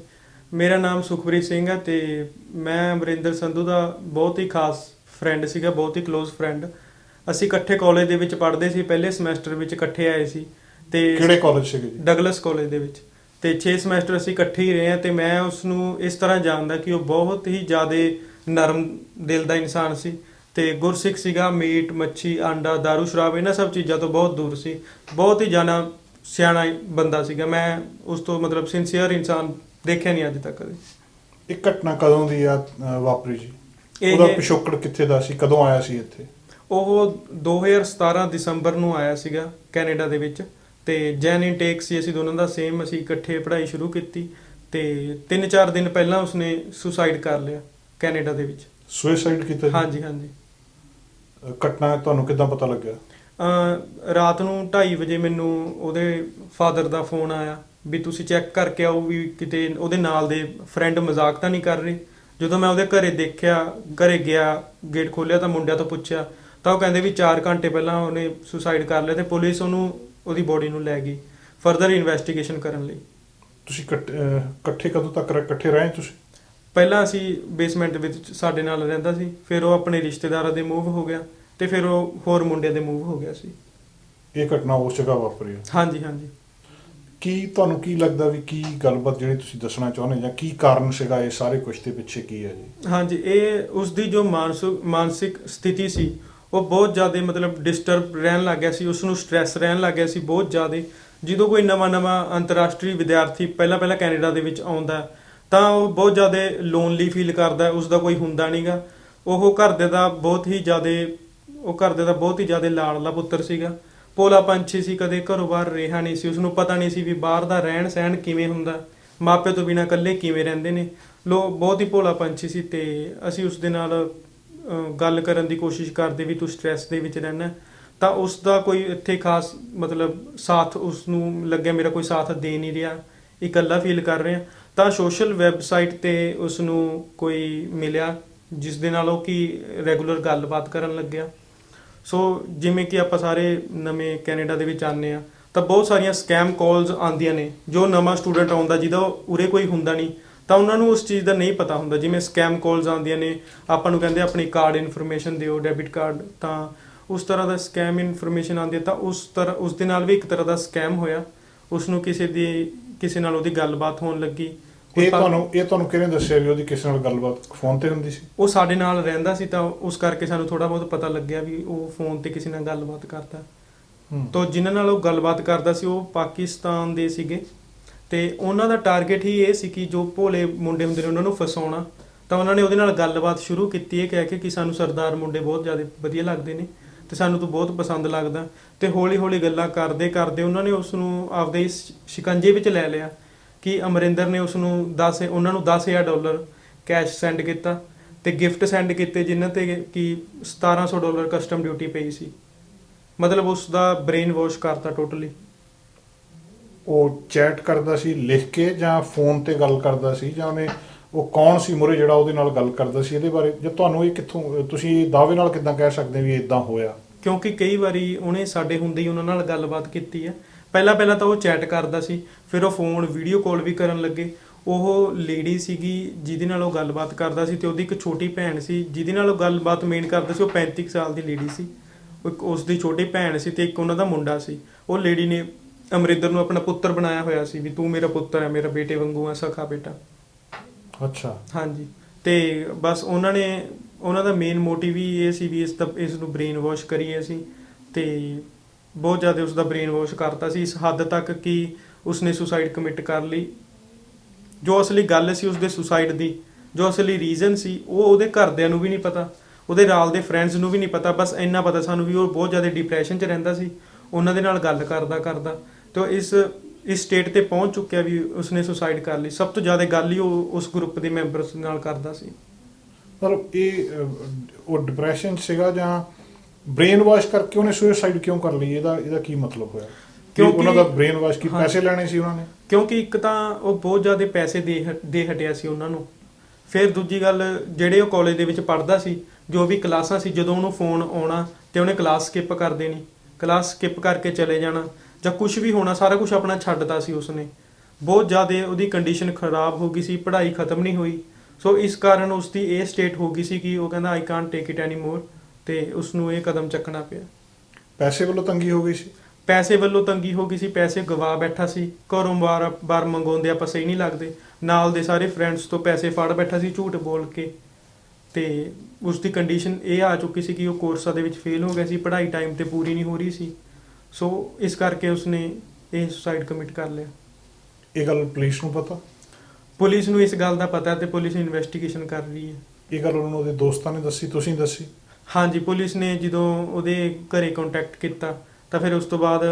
ਮੇਰਾ ਨਾਮ ਸੁਖਪ੍ਰੀਤ ਸਿੰਘ ਹੈ ਤੇ ਮੈਂ ਅਮਰਿੰਦਰ ਸੰਧੂ ਦਾ ਬਹੁਤ ਹੀ ਖਾਸ ਫਰੈਂਡ ਸੀਗਾ, ਬਹੁਤ ਹੀ ক্লোਜ਼ ਫਰੈਂਡ। ਅਸੀਂ ਇਕੱਠੇ ਕਾਲਜ ਦੇ ਵਿੱਚ ਪੜ੍ਹਦੇ ਸੀ, ਪਹਿਲੇ ਸਮੈਸਟਰ ਵਿੱਚ ਇਕੱਠੇ ਆਏ ਸੀ ਤੇ ਕਿਹੜੇ ਕਾਲਜ ਸੀਗੇ ਜੀ? ਡਗਲਸ ਕਾਲਜ ਦੇ ਵਿੱਚ। ਤੇ 6 ਸਮੈਸਟਰ ਅਸੀਂ ਇਕੱਠੇ ਹੀ ਰਹੇ ਹਾਂ ਤੇ ਮੈਂ ਉਸ ਨੂੰ ਇਸ ਤਰ੍ਹਾਂ ਜਾਣਦਾ ਕਿ ਉਹ ਬਹੁਤ ਹੀ ਜ਼ਿਆਦਾ ਨਰਮ ਦਿਲ ਦਾ ਇਨਸਾਨ ਸੀ ਤੇ ਗੁਰਸਿੱਖ ਸੀਗਾ। ਮੀਟ, ਮੱਛੀ, ਆਂਡਾ, ਦਾਰੂ, ਸ਼ਰਾਬ ਇਹਨਾਂ ਸਭ ਚੀਜ਼ਾਂ ਤੋਂ ਬਹੁਤ ਦੂਰ ਸੀ। ਬਹੁਤ ਹੀ ਜਾਣਾ ਸਿਆਣਾ ਬੰਦਾ ਸੀਗਾ। ਮੈਂ ਉਸ ਤੋਂ ਮਤਲਬ ਸਿੰਸੀਅਰ ਇਨਸਾਨ ਦੇਖਿਆ ਨਹੀਂ ਅੱਜ ਤੱਕ ਕਦੇ। ਇਹ ਘਟਨਾ ਕਦੋਂ ਦੀ ਆ ਵਾਪਰੀ ਜੀ? ਇਹ- ਉਹਦਾ ਪਿਛੋਕੜ ਕਿੱਥੇ ਦਾ ਸੀ? ਕਦੋਂ ਆਇਆ ਸੀ ਇੱਥੇ? ਉਹ 2017 ਦਸੰਬਰ ਨੂੰ ਆਇਆ ਸੀਗਾ ਕੈਨੇਡਾ ਦੇ ਵਿੱਚ ਤੇ ਜੈਨ ਇਨਟੇਕ ਸੀ ਅਸੀਂ ਦੋਨਾਂ ਦਾ ਸੇਮ। ਅਸੀਂ ਇਕੱਠੇ ਪੜ੍ਹਾਈ ਸ਼ੁਰੂ ਕੀਤੀ ਤੇ 3-4 ਦਿਨ ਪਹਿਲਾਂ ਉਸਨੇ ਸੁਸਾਈਡ ਕਰ ਲਿਆ ਕੈਨੇਡਾ ਦੇ ਵਿੱਚ। ਸੁਸਾਈਡ ਕੀਤਾ ਜੀ? ਹਾਂਜੀ ਹਾਂਜੀ। ਘਟਨਾ ਤੁਹਾਨੂੰ ਕਿੱਦਾਂ ਪਤਾ ਲੱਗਿਆ? ਰਾਤ ਨੂੰ 2:30 ਵਜੇ ਮੈਨੂੰ ਉਹਦੇ ਫਾਦਰ ਦਾ ਫੋਨ ਆਇਆ ਵੀ ਤੁਸੀਂ ਚੈੱਕ ਕਰਕੇ ਆਓ ਵੀ ਕਿਤੇ ਉਹਦੇ ਨਾਲ ਦੇ ਫਰੈਂਡ ਮਜ਼ਾਕ ਤਾਂ ਨਹੀਂ ਕਰ ਰਹੇ। ਜਦੋਂ ਮੈਂ ਉਹਦੇ ਘਰੇ ਦੇਖਿਆ, ਘਰੇ ਗਿਆ, ਗੇਟ ਖੋਲ੍ਹਿਆ ਤਾਂ ਮੁੰਡਿਆਂ ਤੋਂ ਪੁੱਛਿਆ ਤਾਂ ਉਹ ਕਹਿੰਦੇ ਵੀ 4 ਘੰਟੇ ਪਹਿਲਾਂ ਉਹਨੇ ਸੁਸਾਈਡ ਕਰ ਲਿਆ ਤੇ ਪੁਲਿਸ ਉਹਦੀ ਬੋਡੀ ਨੂੰ ਲੈ ਗਈ ਫਰਦਰ ਇਨਵੈਸਟੀਗੇਸ਼ਨ ਕਰਨ ਲਈ। ਤੁਸੀਂ ਇਕੱਠੇ ਕਦੋਂ ਤੱਕ ਇਕੱਠੇ ਰਹੇ ਤੁਸੀਂ? ਪਹਿਲਾਂ ਅਸੀਂ ਬੇਸਮੈਂਟ ਵਿੱਚ ਸਾਡੇ ਨਾਲ ਰਹਿੰਦਾ ਸੀ, ਫਿਰ ਉਹ ਆਪਣੇ ਰਿਸ਼ਤੇਦਾਰਾਂ ਦੇ ਮੂਵ ਹੋ ਗਿਆ ਤੇ ਫਿਰ ਉਹ ਹੋਰ ਮੁੰਡਿਆਂ ਦੇ ਮੂਵ ਹੋ ਗਿਆ ਸੀ। ਇਹ ਘਟਨਾ ਉਸ ਜਗ੍ਹਾ ਵਾਪਰੀ ਹੈ? ਹਾਂਜੀ ਹਾਂਜੀ। ਤੁਹਾਨੂੰ ਕੀ ਲੱਗਦਾ ਵੀ ਕੀ ਗੱਲਬਾਤ ਜਿਹੜੀ ਤੁਸੀਂ ਦੱਸਣਾ ਚਾਹੁੰਦੇ ਜਾਂ ਕੀ ਕਾਰਨ ਸੀਗਾ ਇਹ ਸਾਰੇ ਕੁਝ ਦੇ ਪਿੱਛੇ ਕੀ ਹੈ ਜੀ? ਹਾਂਜੀ, ਇਹ ਉਸਦੀ ਜੋ ਮਾਨਸਿਕ ਸਥਿਤੀ ਸੀ ਉਹ ਬਹੁਤ ਜ਼ਿਆਦਾ ਮਤਲਬ ਡਿਸਟਰਬ ਰਹਿਣ ਲੱਗ ਗਿਆ ਸੀ। ਉਸ ਨੂੰ ਸਟ੍ਰੈਸ ਰਹਿਣ ਲੱਗ ਗਿਆ ਸੀ ਬਹੁਤ ਜ਼ਿਆਦਾ। ਜਦੋਂ ਕੋਈ ਨਵਾਂ ਅੰਤਰਰਾਸ਼ਟਰੀ ਵਿਦਿਆਰਥੀ ਪਹਿਲਾਂ ਕੈਨੇਡਾ ਦੇ ਵਿੱਚ ਆਉਂਦਾ ਤਾਂ ਉਹ ਬਹੁਤ ਜ਼ਿਆਦਾ ਲੋਨਲੀ ਫੀਲ ਕਰਦਾ, ਉਸਦਾ ਕੋਈ ਹੁੰਦਾ ਨਹੀਂਗਾ। ਉਹ ਘਰ ਦੇ ਦਾ ਬਹੁਤ ਹੀ ਜ਼ਿਆਦਾ ਲਾਡਲਾ ਪੁੱਤਰ ਸੀਗਾ, ਭੋਲਾ ਪੰਛੀ ਸੀ, ਕਦੇ ਘਰੋਂ ਬਾਹਰ ਰਿਹਾ ਨਹੀਂ ਸੀ। ਉਸਨੂੰ ਪਤਾ ਨਹੀਂ ਸੀ ਵੀ ਬਾਹਰ ਦਾ ਰਹਿਣ ਸਹਿਣ ਕਿਵੇਂ ਹੁੰਦਾ, ਮਾਪੇ ਤੋਂ ਬਿਨਾਂ ਇਕੱਲੇ ਕਿਵੇਂ ਰਹਿੰਦੇ ਨੇ ਬਹੁਤ ਹੀ ਭੋਲਾ ਪੰਛੀ ਸੀ। ਤੇ ਅਸੀਂ ਉਸ ਦੇ ਨਾਲ ਗੱਲ ਕਰਨ ਦੀ ਕੋਸ਼ਿਸ਼ ਕਰਦੇ ਵੀ ਤੂੰ ਸਟ੍ਰੈਸ ਦੇ ਵਿੱਚ ਰਹਿਣਾ, ਤਾਂ ਉਸ ਦਾ ਕੋਈ ਇੱਥੇ ਖਾਸ ਮਤਲਬ ਸਾਥ ਉਸ ਨੂੰ ਲੱਗਿਆ ਮੇਰਾ ਕੋਈ ਸਾਥ ਦੇ ਨਹੀਂ ਰਿਹਾ, ਇਕੱਲਾ ਫੀਲ ਕਰ ਰਿਹਾ। ਤਾਂ ਸੋਸ਼ਲ ਵੈਬਸਾਈਟ ਤੇ ਉਸ ਨੂੰ ਕੋਈ ਮਿਲਿਆ ਜਿਸ ਦੇ ਨਾਲ ਉਹ ਕਿ ਰੈਗੂਲਰ ਗੱਲਬਾਤ ਕਰਨ ਲੱਗਿਆ। ਸੋ ਜਿਵੇਂ ਕਿ ਆਪਾਂ ਸਾਰੇ ਨਵੇਂ ਕੈਨੇਡਾ ਦੇ ਵਿੱਚ ਆਉਂਦੇ ਹਾਂ ਤਾਂ ਬਹੁਤ ਸਾਰੀਆਂ ਸਕੈਮ ਕਾਲਸ ਆਉਂਦੀਆਂ ਨੇ। ਜੋ ਨਵਾਂ ਸਟੂਡੈਂਟ ਆਉਂਦਾ ਜਿਹਦਾ ਉਰੇ ਕੋਈ ਹੁੰਦਾ ਨਹੀਂ ਤਾਂ ਉਹਨਾਂ ਨੂੰ ਉਸ ਚੀਜ਼ ਦਾ ਨਹੀਂ ਪਤਾ ਹੁੰਦਾ। ਜਿਵੇਂ ਸਕੈਮ ਕਾਲਸ ਆਉਂਦੀਆਂ ਨੇ, ਆਪਾਂ ਨੂੰ ਕਹਿੰਦੇ ਆਪਣੀ ਕਾਰਡ ਇਨਫੋਰਮੇਸ਼ਨ ਦਿਓ, ਡੈਬਿਟ ਕਾਰਡ, ਤਾਂ ਉਸ ਤਰ੍ਹਾਂ ਦਾ ਸਕੈਮ ਇਨਫੋਰਮੇਸ਼ਨ ਆਉਂਦੀ ਹੈ। ਤਾਂ ਉਸ ਦੇ ਨਾਲ ਵੀ ਇੱਕ ਤਰ੍ਹਾਂ ਦਾ ਸਕੈਮ ਹੋਇਆ। ਉਸ ਨੂੰ ਕਿਸੇ ਨਾਲ ਉਹਦੀ ਗੱਲਬਾਤ ਹੋਣ ਲੱਗੀ। ਇਹ ਤੁਹਾਨੂੰ ਕਿਹਨੇ ਦੱਸਿਆ ਵੀ ਉਹਦੀ ਕਿਸੇ ਨਾਲ ਗੱਲਬਾਤ ਫੋਨ ਤੇ ਹੁੰਦੀ ਸੀ? ਉਹ ਸਾਡੇ ਨਾਲ ਰਹਿੰਦਾ ਸੀ ਤਾਂ ਉਸ ਕਰਕੇ ਸਾਨੂੰ ਥੋੜਾ ਬਹੁਤ ਪਤਾ ਲੱਗਿਆ ਵੀ ਉਹ ਫੋਨ ਤੇ ਕਿਸੇ ਨਾਲ ਗੱਲਬਾਤ ਕਰਦਾ। ਤਾਂ ਜਿਨ੍ਹਾਂ ਨਾਲ ਉਹ ਗੱਲਬਾਤ ਕਰਦਾ ਸੀ ਉਹ ਪਾਕਿਸਤਾਨ ਦੇ ਸੀਗੇ ਤੇ ਉਹਨਾਂ ਦਾ ਟਾਰਗੇਟ ਹੀ ਇਹ ਸੀ ਕਿ ਜੋ ਭੋਲੇ ਮੁੰਡੇ ਹੁੰਦੇ ਨੇ ਉਹਨਾਂ ਨੂੰ ਫਸਾਉਣਾ। ਤਾਂ ਉਹਨਾਂ ਨੇ ਉਹਦੇ ਨਾਲ ਗੱਲਬਾਤ ਸ਼ੁਰੂ ਕੀਤੀ ਇਹ ਕਹਿ ਕੇ ਕਿ ਸਾਨੂੰ ਸਰਦਾਰ ਮੁੰਡੇ ਬਹੁਤ ਜ਼ਿਆਦਾ ਵਧੀਆ ਲੱਗਦੇ ਨੇ ਤੇ ਸਾਨੂੰ ਤੂੰ ਬਹੁਤ ਪਸੰਦ ਲੱਗਦਾ। ਤੇ ਹੌਲੀ ਹੌਲੀ ਗੱਲਾਂ ਕਰਦੇ ਕਰਦੇ ਉਹਨਾਂ ਨੇ ਉਸ ਨੂੰ ਆਪਦੇ ਇਸ ਸ਼ਿਕੰਜੇ ਵਿੱਚ ਲੈ ਲਿਆ ਕਿ ਅਮਰਿੰਦਰ ਨੇ ਉਹਨਾਂ ਨੂੰ $10,000 ਕੈਸ਼ ਸੈਂਡ ਕੀਤਾ ਤੇ ਗਿਫਟ ਸੈਂਡ ਕੀਤੇ ਜਿਨ੍ਹਾਂ ਤੇ ਕਿ $1,700 ਕਸਟਮ ਡਿਊਟੀ ਪਈ ਸੀ। ਮਤਲਬ ਉਸ ਦਾ ਬ੍ਰੇਨ ਵਾਸ਼ ਕਰਤਾ ਟੋਟਲੀ। ਉਹ ਚੈਟ ਕਰਦਾ ਸੀ ਲਿਖ ਕੇ ਜਾਂ ਫੋਨ ਤੇ ਗੱਲ ਕਰਦਾ ਸੀ, ਜਾਂ ਉਹ ਕੌਣ ਸੀ ਮੁਰੇ ਜਿਹੜਾ ਉਹਦੇ ਨਾਲ ਗੱਲ ਕਰਦਾ ਸੀ? ਇਹਦੇ ਬਾਰੇ ਜੇ ਤੁਹਾਨੂੰ ਇਹ ਕਿੱਥੋਂ ਤੁਸੀਂ ਦਾਅਵੇ ਨਾਲ ਕਿੱਦਾਂ ਕਹਿ ਸਕਦੇ ਵੀ ਇਦਾਂ ਹੋਇਆ? ਕਿਉਂਕਿ ਕਈ ਵਾਰੀ ਉਹਨੇ ਸਾਡੇ ਹੁੰਦੇ ਹੀ ਉਹਨਾਂ ਨਾਲ ਗੱਲਬਾਤ ਕੀਤੀ ਹੈ। ਪਹਿਲਾਂ ਤਾਂ ਉਹ ਚੈਟ ਕਰਦਾ ਸੀ, ਫਿਰ ਉਹ ਫੋਨ ਵੀਡੀਓ ਕਾਲ ਵੀ ਕਰਨ ਲੱਗੇ। ਉਹ ਲੇਡੀ ਸੀਗੀ ਜਿਹਦੇ ਨਾਲ ਉਹ ਗੱਲਬਾਤ ਕਰਦਾ ਸੀ ਤੇ ਉਹਦੀ ਇੱਕ ਛੋਟੀ ਭੈਣ ਸੀ ਜਿਹਦੇ ਨਾਲ ਉਹ ਗੱਲਬਾਤ ਮੇਨ ਕਰਦਾ ਸੀ। ਉਹ 35 ਸਾਲ ਦੀ ਲੇਡੀ ਸੀ, ਉਸ ਦੀ ਛੋਟੀ ਭੈਣ ਸੀ ਤੇ ਇੱਕ ਉਹਨਾਂ ਦਾ ਮੁੰਡਾ ਸੀ। ਉਹ ਲੇਡੀ ਨੇ ਅਮਰਿੰਦਰ ਨੂੰ ਆਪਣਾ ਪੁੱਤਰ ਬਣਾਇਆ ਹੋਇਆ ਸੀ ਵੀ ਤੂੰ ਮੇਰਾ ਪੁੱਤਰ ਹੈ, ਮੇਰਾ ਬੇਟੇ ਵਾਂਗੂ ਆ, ਸਖਾ ਬੇਟਾ। ਅੱਛਾ। ਹਾਂਜੀ। ਤੇ ਬਸ ਉਹਨਾਂ ਦਾ ਮੇਨ ਮੋਟਿਵ ਹੀ ਇਹ ਸੀ ਵੀ ਇਸ ਨੂੰ ਬ੍ਰੇਨ ਵਾਸ਼ ਕਰੀਏ ਅਸੀਂ। ਤੇ ਬਹੁਤ ਜ਼ਿਆਦਾ ਉਸ ਦਾ ਬ੍ਰੇਨ ਵਾਸ਼ ਕਰਤਾ ਸੀ ਇਸ ਹੱਦ ਤੱਕ ਕਿ ਉਸਨੇ ਸੁਸਾਈਡ ਕਮਿਟ ਕਰ ਲਈ। ਜੋ ਅਸਲੀ ਗੱਲ ਸੀ ਉਸਦੇ ਸੁਸਾਈਡ ਦੀ, ਜੋ ਅਸਲੀ ਰੀਜ਼ਨ ਸੀ ਉਹ ਉਹਦੇ ਘਰਦਿਆਂ ਨੂੰ ਵੀ ਨਹੀਂ ਪਤਾ, ਉਹਦੇ ਨਾਲ ਦੇ ਫਰੈਂਡਸ ਨੂੰ ਵੀ ਨਹੀਂ ਪਤਾ। ਬਸ ਇੰਨਾ ਪਤਾ ਸਾਨੂੰ ਵੀ ਉਹ ਬਹੁਤ ਜ਼ਿਆਦਾ ਡਿਪਰੈਸ਼ਨ 'ਚ ਰਹਿੰਦਾ ਸੀ। ਉਹਨਾਂ ਦੇ ਨਾਲ ਗੱਲ ਕਰਦਾ ਤੇ ਇਸ ਸਟੇਟ ਤੇ ਪਹੁੰਚ ਚੁੱਕਿਆ ਵੀ ਉਸਨੇ ਸੁਸਾਈਡ ਕਰ ਲਈ। ਸਭ ਤੋਂ ਜ਼ਿਆਦਾ ਗੱਲ ਹੀ ਉਹ ਉਸ ਗਰੁੱਪ ਦੇ ਮੈਂਬਰਸ ਨਾਲ ਕਰਦਾ ਸੀ। ਮਤਲਬ ਉਹ ਡਿਪਰੈਸ਼ਨ ਸੀਗਾ ਜਾਂ ਬ੍ਰੇਨ ਵਾਸ਼ ਕਰਕੇ ਉਹਨੇ ਸੁਸਾਈਡ ਕਿਉਂ ਕਰ ਲਈ? ਇਹਦਾ ਕੀ ਮਤਲਬ ਹੋਇਆ? ਕਿਉਂਕਿ ਉਹਨਾਂ ਦਾ ਬ੍ਰੇਨ ਵਾਸ਼ ਕੀ ਪੈਸੇ ਲੈਣੇ ਸੀ ਉਹਨਾਂ ਨੇ? ਕਿਉਂਕਿ ਇੱਕ ਤਾਂ ਉਹ ਬਹੁਤ ਜ਼ਿਆਦਾ ਪੈਸੇ ਦੇ ਹਟਿਆ ਸੀ ਉਹਨਾਂ ਨੂੰ। ਫਿਰ ਦੂਜੀ ਗੱਲ, ਜਿਹੜੇ ਉਹ ਕਾਲਜ ਦੇ ਵਿੱਚ ਪੜ੍ਹਦਾ ਸੀ, ਜੋ ਵੀ ਕਲਾਸਾਂ ਸੀ, ਜਦੋਂ ਉਹਨੂੰ ਫੋਨ ਆਉਣਾ ਤੇ ਉਹਨੇ ਕਲਾਸ ਸਕਿਪ ਕਰ ਦੇਣੀ, ਕਲਾਸ ਸਕਿਪ ਕਰਕੇ ਚਲੇ ਜਾਣਾ ਜਾਂ ਕੁਝ ਵੀ ਹੋਣਾ, ਸਾਰਾ ਕੁਝ ਆਪਣਾ ਛੱਡਤਾ ਸੀ ਉਸਨੇ। ਬਹੁਤ ਜ਼ਿਆਦਾ ਉਹਦੀ ਕੰਡੀਸ਼ਨ ਖਰਾਬ ਹੋ ਗਈ ਸੀ, ਪੜ੍ਹਾਈ ਖਤਮ ਨਹੀਂ ਹੋਈ। ਸੋ ਇਸ ਕਾਰਨ ਉਸ ਦੀ ਇਹ ਸਟੇਟ ਹੋ ਗਈ ਸੀ ਕਿ ਉਹ ਕਹਿੰਦਾ ਆਈ ਕਾਂਟ ਟੇਕ ਇਟ ਐਨੀ ਮੋਰ, ਤੇ ਉਸ ਨੂੰ ਇਹ ਕਦਮ ਚੱਕਣਾ ਪਿਆ। ਪੈਸੇ ਵੱਲੋਂ ਤੰਗੀ ਹੋ ਗਈ ਸੀ? ਪੈਸੇ ਵੱਲੋਂ ਤੰਗੀ ਹੋ ਗਈ ਸੀ, ਪੈਸੇ ਗਵਾ ਬੈਠਾ ਸੀ, ਘਰੋਂ ਬਾਰ ਮੰਗਾਉਂਦੇ ਆਪਾਂ ਸਹੀ ਨਹੀਂ ਲੱਗਦੇ, ਨਾਲ ਦੇ ਸਾਰੇ ਫਰੈਂਡਸ ਤੋਂ ਪੈਸੇ ਫੜ ਬੈਠਾ ਸੀ ਝੂਠ ਬੋਲ ਕੇ। ਤੇ ਉਸ ਦੀ ਕੰਡੀਸ਼ਨ ਇਹ ਆ ਚੁੱਕੀ ਸੀ ਕਿ ਉਹ ਕੋਰਸਾਂ ਦੇ ਵਿੱਚ ਫੇਲ ਹੋ ਗਿਆ ਸੀ, ਪੜ੍ਹਾਈ ਟਾਈਮ ਤੇ ਪੂਰੀ ਨਹੀਂ ਹੋ ਰਹੀ ਸੀ। ਸੋ ਇਸ ਕਰਕੇ ਉਸਨੇ ਇਹ ਸੁਸਾਈਡ ਕਮਿਟ ਕਰ ਲਿਆ। ਇਹ ਗੱਲ ਪੁਲਿਸ ਨੂੰ ਪਤਾ? ਪੁਲਿਸ ਨੂੰ ਇਸ ਗੱਲ ਦਾ ਪਤਾ ਤੇ ਪੁਲਿਸ ਇਨਵੈਸਟੀਗੇਸ਼ਨ ਕਰ ਰਹੀ ਹੈ। ਇਹ ਗੱਲ ਉਹਨੂੰ ਉਹਦੇ ਦੋਸਤਾਂ ਨੇ ਦੱਸੀ, ਤੁਸੀਂ ਦੱਸੀ? ਹਾਂਜੀ, ਪੁਲਿਸ ਨੇ ਜਦੋਂ ਉਹਦੇ ਘਰੇ ਕੰਟੈਕਟ ਕੀਤਾ ਤਾਂ ਫਿਰ ਉਸ ਤੋਂ ਬਾਅਦ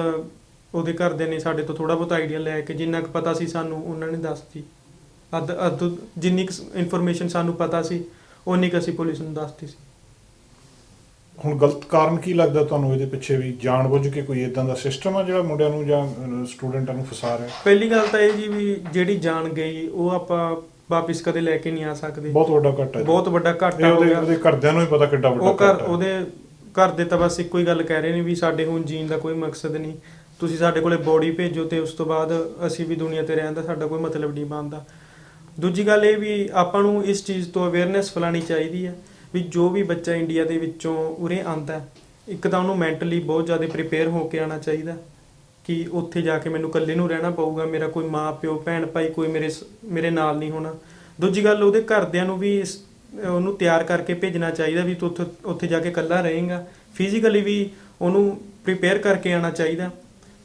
ਉਹਦੇ ਘਰਦਿਆਂ ਨੇ ਸਾਡੇ ਤੋਂ ਥੋੜਾ ਬਹੁਤ ਆਈਡੀਆ ਲੈ ਕੇ ਜਿੰਨਾ ਕੁ ਪਤਾ ਸੀ ਸਾਨੂੰ ਉਹਨਾਂ ਨੇ ਦੱਸਤੀ। ਜਿੰਨੀ ਕੁ ਇਨਫੋਰਮੇਸ਼ਨ ਸਾਨੂੰ ਪਤਾ ਸੀ ਉਨੀ ਕੁ ਅਸੀਂ ਪੁਲਿਸ ਨੂੰ ਦੱਸਤੀ ਸੀ। ਹੁਣ ਗਲਤ ਕਾਰਨ ਕੀ ਲੱਗਦਾ ਤੁਹਾਨੂੰ ਇਹਦੇ ਪਿੱਛੇ, ਵੀ ਜਾਣਬੁੱਝ ਕੇ ਕੋਈ ਇਦਾਂ ਦਾ ਸਿਸਟਮ ਆ ਜਿਹੜਾ ਮੁੰਡਿਆਂ ਨੂੰ ਜਾਂ ਸਟੂਡੈਂਟਾਂ ਨੂੰ ਫਸਾ ਰਿਹਾ? ਪਹਿਲੀ ਗੱਲ ਤਾਂ ਇਹ ਜੀ ਵੀ ਜਿਹੜੀ ਜਾਨ ਗਈ ਉਹ ਆਪਾਂ ਵਾਪਿਸ ਕਦੇ ਲੈ ਕੇ ਨਹੀਂ ਆ ਸਕਦੇ। ਬਹੁਤ ਵੱਡਾ ਘਾਟਾ ਹੈ, ਬਹੁਤ ਵੱਡਾ ਘਾਟਾ ਹੋ ਗਿਆ। ਉਹਦੇ ਘਰਦਿਆਂ ਨੂੰ ਵੀ ਪਤਾ ਕਿੱਡਾ ਵੱਡਾ ਘਾਟਾ ਹੈ। ਉਹਦੇ ਘਰ ਦੇ ਤਾਂ ਬਸ ਇੱਕੋ ਹੀ ਗੱਲ ਕਹਿ ਰਹੇ ਨੇ ਵੀ ਸਾਡੇ ਹੁਣ ਜੀਣ ਦਾ ਕੋਈ ਮਕਸਦ ਨਹੀਂ, ਤੁਸੀਂ ਸਾਡੇ ਕੋਲੇ ਬੋਡੀ ਭੇਜੋ ਤੇ ਉਸ ਤੋਂ ਬਾਅਦ ਅਸੀਂ ਵੀ ਦੁਨੀਆ ਤੇ ਰਹਿਣ ਦਾ ਸਾਡਾ ਕੋਈ ਮਤਲਬ ਨਹੀਂ ਬਣਦਾ। ਦੂਜੀ ਗੱਲ ਇਹ ਵੀ ਆਪਾਂ ਨੂੰ ਇਸ ਚੀਜ਼ ਤੋਂ ਅਵੇਅਰਨੈਸ ਫੈਲਾਉਣੀ ਚਾਹੀਦੀ ਹੈ ਵੀ ਜੋ ਵੀ ਬੱਚਾ ਇੰਡੀਆ ਦੇ ਵਿੱਚੋਂ ਉਰੇ ਆਉਂਦਾ, ਇੱਕ ਤਾਂ ਉਹਨੂੰ ਮੈਂਟਲੀ ਬਹੁਤ ਜ਼ਿਆਦਾ ਪ੍ਰੀਪੇਅਰ ਹੋ ਕੇ ਆਉਣਾ ਚਾਹੀਦਾ ਕਿ ਉੱਥੇ ਜਾ ਕੇ ਮੈਨੂੰ ਇਕੱਲੇ ਨੂੰ ਰਹਿਣਾ ਪਊਗਾ, ਮੇਰਾ ਕੋਈ ਮਾਂ ਪਿਓ ਭੈਣ ਭਾਈ ਕੋਈ ਮੇਰੇ ਨਾਲ ਨਹੀਂ ਹੋਣਾ। ਦੂਜੀ ਗੱਲ ਉਹਦੇ ਘਰਦਿਆਂ ਨੂੰ ਵੀ ਉਹਨੂੰ ਤਿਆਰ ਕਰਕੇ ਭੇਜਣਾ ਚਾਹੀਦਾ ਵੀ ਤੂੰ ਉੱਥੇ ਜਾ ਕੇ ਇਕੱਲਾ ਰਹੇਂਗਾ। ਫਿਜ਼ੀਕਲੀ ਵੀ ਉਹਨੂੰ ਪ੍ਰੀਪੇਅਰ ਕਰਕੇ ਆਉਣਾ ਚਾਹੀਦਾ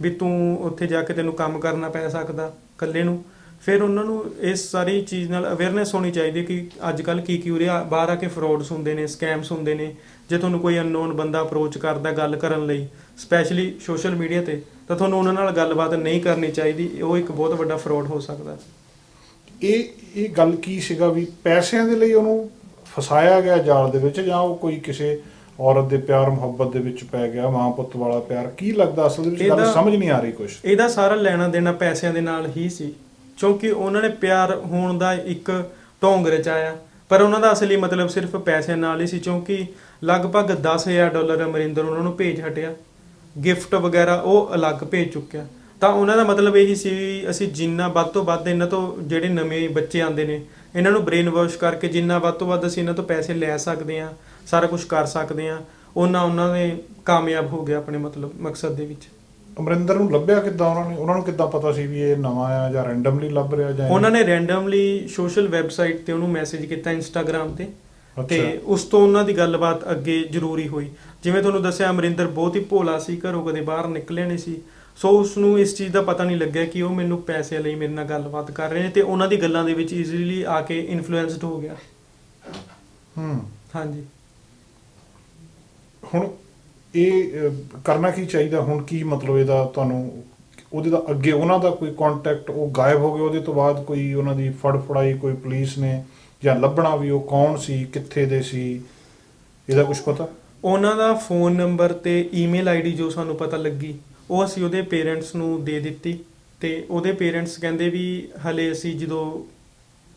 ਵੀ ਤੂੰ ਉੱਥੇ ਜਾ ਕੇ ਤੈਨੂੰ ਕੰਮ ਕਰਨਾ ਪੈ ਸਕਦਾ ਇਕੱਲੇ ਨੂੰ। ਫਿਰ ਉਹਨਾਂ ਨੂੰ ਇਸ ਸਾਰੀ ਚੀਜ਼ ਨਾਲ ਅਵੇਅਰਨੈਸ ਹੋਣੀ ਚਾਹੀਦੀ ਕਿ ਅੱਜ ਕੱਲ੍ਹ ਕੀ ਉਰੇ ਬਾਹਰ ਆ ਕੇ ਫਰੋਡਸ ਹੁੰਦੇ ਨੇ, ਸਕੈਮਸ ਹੁੰਦੇ ਨੇ। ਜੇ ਤੁਹਾਨੂੰ ਕੋਈ ਅਨਨੋਨ ਬੰਦਾ ਅਪਰੋਚ ਕਰਦਾ ਗੱਲ ਕਰਨ ਲਈ, ਸਪੈਸ਼ਲੀ ਸੋਸ਼ਲ ਮੀਡੀਆ ਤੇ, ਤਾਂ ਤੁਹਾਨੂੰ ਉਹਨਾਂ ਨਾਲ ਗੱਲਬਾਤ ਨਹੀਂ ਕਰਨੀ ਚਾਹੀਦੀ। ਉਹ ਇੱਕ ਬਹੁਤ ਵੱਡਾ ਫਰੋਡ ਹੋ ਸਕਦਾ। ਇਹ ਗੱਲ ਕੀ ਸੀਗਾ ਵੀ ਪੈਸਿਆਂ ਦੇ ਲਈ ਉਹਨੂੰ ਫਸਾਇਆ ਗਿਆ ਜਾਲ ਦੇ ਵਿੱਚ, ਜਾਂ ਉਹ ਕੋਈ ਕਿਸੇ ਔਰਤ ਦੇ ਪਿਆਰ ਮੁਹੱਬਤ ਦੇ ਵਿੱਚ ਪੈ ਗਿਆ, ਮਾਂ ਪੁੱਤ ਵਾਲਾ ਪਿਆਰ? ਕੀ ਲੱਗਦਾ ਅਸਲ ਦੇ ਵਿੱਚ? ਗੱਲ ਸਮਝ ਨਹੀਂ ਆ ਰਹੀ ਕੁਝ। ਇਹਦਾ ਸਾਰਾ ਲੈਣਾ ਦੇਣਾ ਪੈਸਿਆਂ ਦੇ ਨਾਲ ਹੀ ਸੀ, ਕਿਉਂਕਿ ਉਹਨਾਂ ਨੇ ਪਿਆਰ ਹੋਣ ਦਾ ਇੱਕ ਢੋਂਗ ਰਚਾਇਆ, ਪਰ ਉਹਨਾਂ ਦਾ ਅਸਲੀ ਮਤਲਬ ਸਿਰਫ ਪੈਸਿਆਂ ਨਾਲ ਹੀ ਸੀ। ਕਿਉਂਕਿ ਲਗਭਗ $10,000 ਅਮਰਿੰਦਰ ਉਹਨਾਂ ਨੂੰ ਭੇਜ ਹਟਿਆ, ਗਿਫਟ ਵਗੈਰਾ ਉਹ ਅਲੱਗ ਭੇਜ ਚੁੱਕਿਆ। ਤਾਂ ਉਹਨਾਂ ਦਾ ਮਤਲਬ ਇਹੀ ਸੀ ਵੀ ਅਸੀਂ ਜਿੰਨਾ ਵੱਧ ਤੋਂ ਵੱਧ ਇਹਨਾਂ ਤੋਂ, ਜਿਹੜੇ ਨਵੇਂ ਬੱਚੇ ਆਉਂਦੇ ਨੇ, ਇਹਨਾਂ ਨੂੰ ਬ੍ਰੇਨ ਵਾਸ਼ ਕਰਕੇ ਜਿੰਨਾ ਵੱਧ ਤੋਂ ਵੱਧ ਅਸੀਂ ਇਹਨਾਂ ਤੋਂ ਪੈਸੇ ਲੈ ਸਕਦੇ ਹਾਂ, ਸਾਰਾ ਕੁਝ ਕਰ ਸਕਦੇ ਹਾਂ, ਉਹਨਾਂ ਨੇ ਕਾਮਯਾਬ ਹੋ ਗਿਆ ਆਪਣੇ ਮਕਸਦ ਦੇ ਵਿੱਚ। ਅਮਰਿੰਦਰ ਨੂੰ ਲੱਭਿਆ ਕਿੱਦਾਂ ਉਹਨਾਂ ਨੂੰ ਕਿੱਦਾਂ ਪਤਾ ਸੀ ਵੀ ਇਹ ਨਵਾਂ ਆ, ਜਾਂ ਰੈਂਡਮਲੀ ਲੱਭ ਰਿਹਾ? ਜਾਂ ਉਹਨਾਂ ਨੇ ਰੈਂਡਮਲੀ ਸੋਸ਼ਲ ਵੈਬਸਾਈਟ ਤੇ ਉਹਨੂੰ ਮੈਸੇਜ ਕੀਤਾ, ਇੰਸਟਾਗ੍ਰਾਮ ਤੇ ਉਸ ਤੋਂ ਉਹਨਾਂ ਦੀ ਗੱਲਬਾਤ ਅੱਗੇ ਜ਼ਰੂਰੀ ਹੋਈ। ਜਿਵੇਂ ਤੁਹਾਨੂੰ ਦੱਸਿਆ, ਅਮਰਿੰਦਰ ਬਹੁਤ ਹੀ ਭੋਲਾ ਸੀ, ਘਰੋਂ ਕਦੇ ਬਾਹਰ ਨਿਕਲਿਆ ਨਹੀਂ ਸੀ। ਸੋ ਉਸ ਨੂੰ ਇਸ ਚੀਜ਼ ਦਾ ਪਤਾ ਨਹੀਂ ਲੱਗਿਆ ਕਿ ਉਹ ਮੈਨੂੰ ਪੈਸੇ ਲਈ ਮੇਰੇ ਨਾਲ ਗੱਲਬਾਤ ਕਰ ਰਹੇ ਨੇ, ਤੇ ਉਹਨਾਂ ਦੀ ਗੱਲਾਂ ਦੇ ਵਿੱਚ ਈਜ਼ੀਲੀ ਆ ਕੇ ਇਨਫਲੂਐਂਸਡ ਹੋ ਗਿਆ। ਹਾਂਜੀ। ਹੁਣ ਇਹ ਕਰਨਾ ਕੀ ਚਾਹੀਦਾ ਹੁਣ? ਕੀ ਮਤਲਬ ਇਹਦਾ ਤੁਹਾਨੂੰ? ਉਹਦੇ ਦਾ ਅੱਗੇ ਉਹਨਾਂ ਦਾ ਕੋਈ ਕੰਟੈਕਟ, ਉਹ ਗਾਇਬ ਹੋ ਗਏ, ਉਹਦੇ ਤੋਂ ਬਾਅਦ ਕੋਈ ਉਹਨਾਂ ਦੀ ਫੜਾਈ ਕੋਈ ਪੁਲਿਸ ਨੇ, ਜਾਂ ਲੱਭਣਾ ਵੀ ਉਹ ਕੌਣ ਸੀ, ਕਿੱਥੇ ਦੇ ਸੀ, ਇਹਦਾ ਕੁਝ ਪਤਾ? ਉਹਨਾਂ ਦਾ ਫੋਨ ਨੰਬਰ ਤੇ ਈਮੇਲ ਆਈਡੀ ਜੋ ਸਾਨੂੰ ਪਤਾ ਲੱਗੀ, ਉਹ ਅਸੀਂ ਉਹਦੇ ਪੇਰੈਂਟਸ ਨੂੰ ਦੇ ਦਿੱਤੀ। ਤੇ ਉਹਦੇ ਪੇਰੈਂਟਸ ਕਹਿੰਦੇ ਵੀ ਹਲੇ ਅਸੀਂ ਜਦੋਂ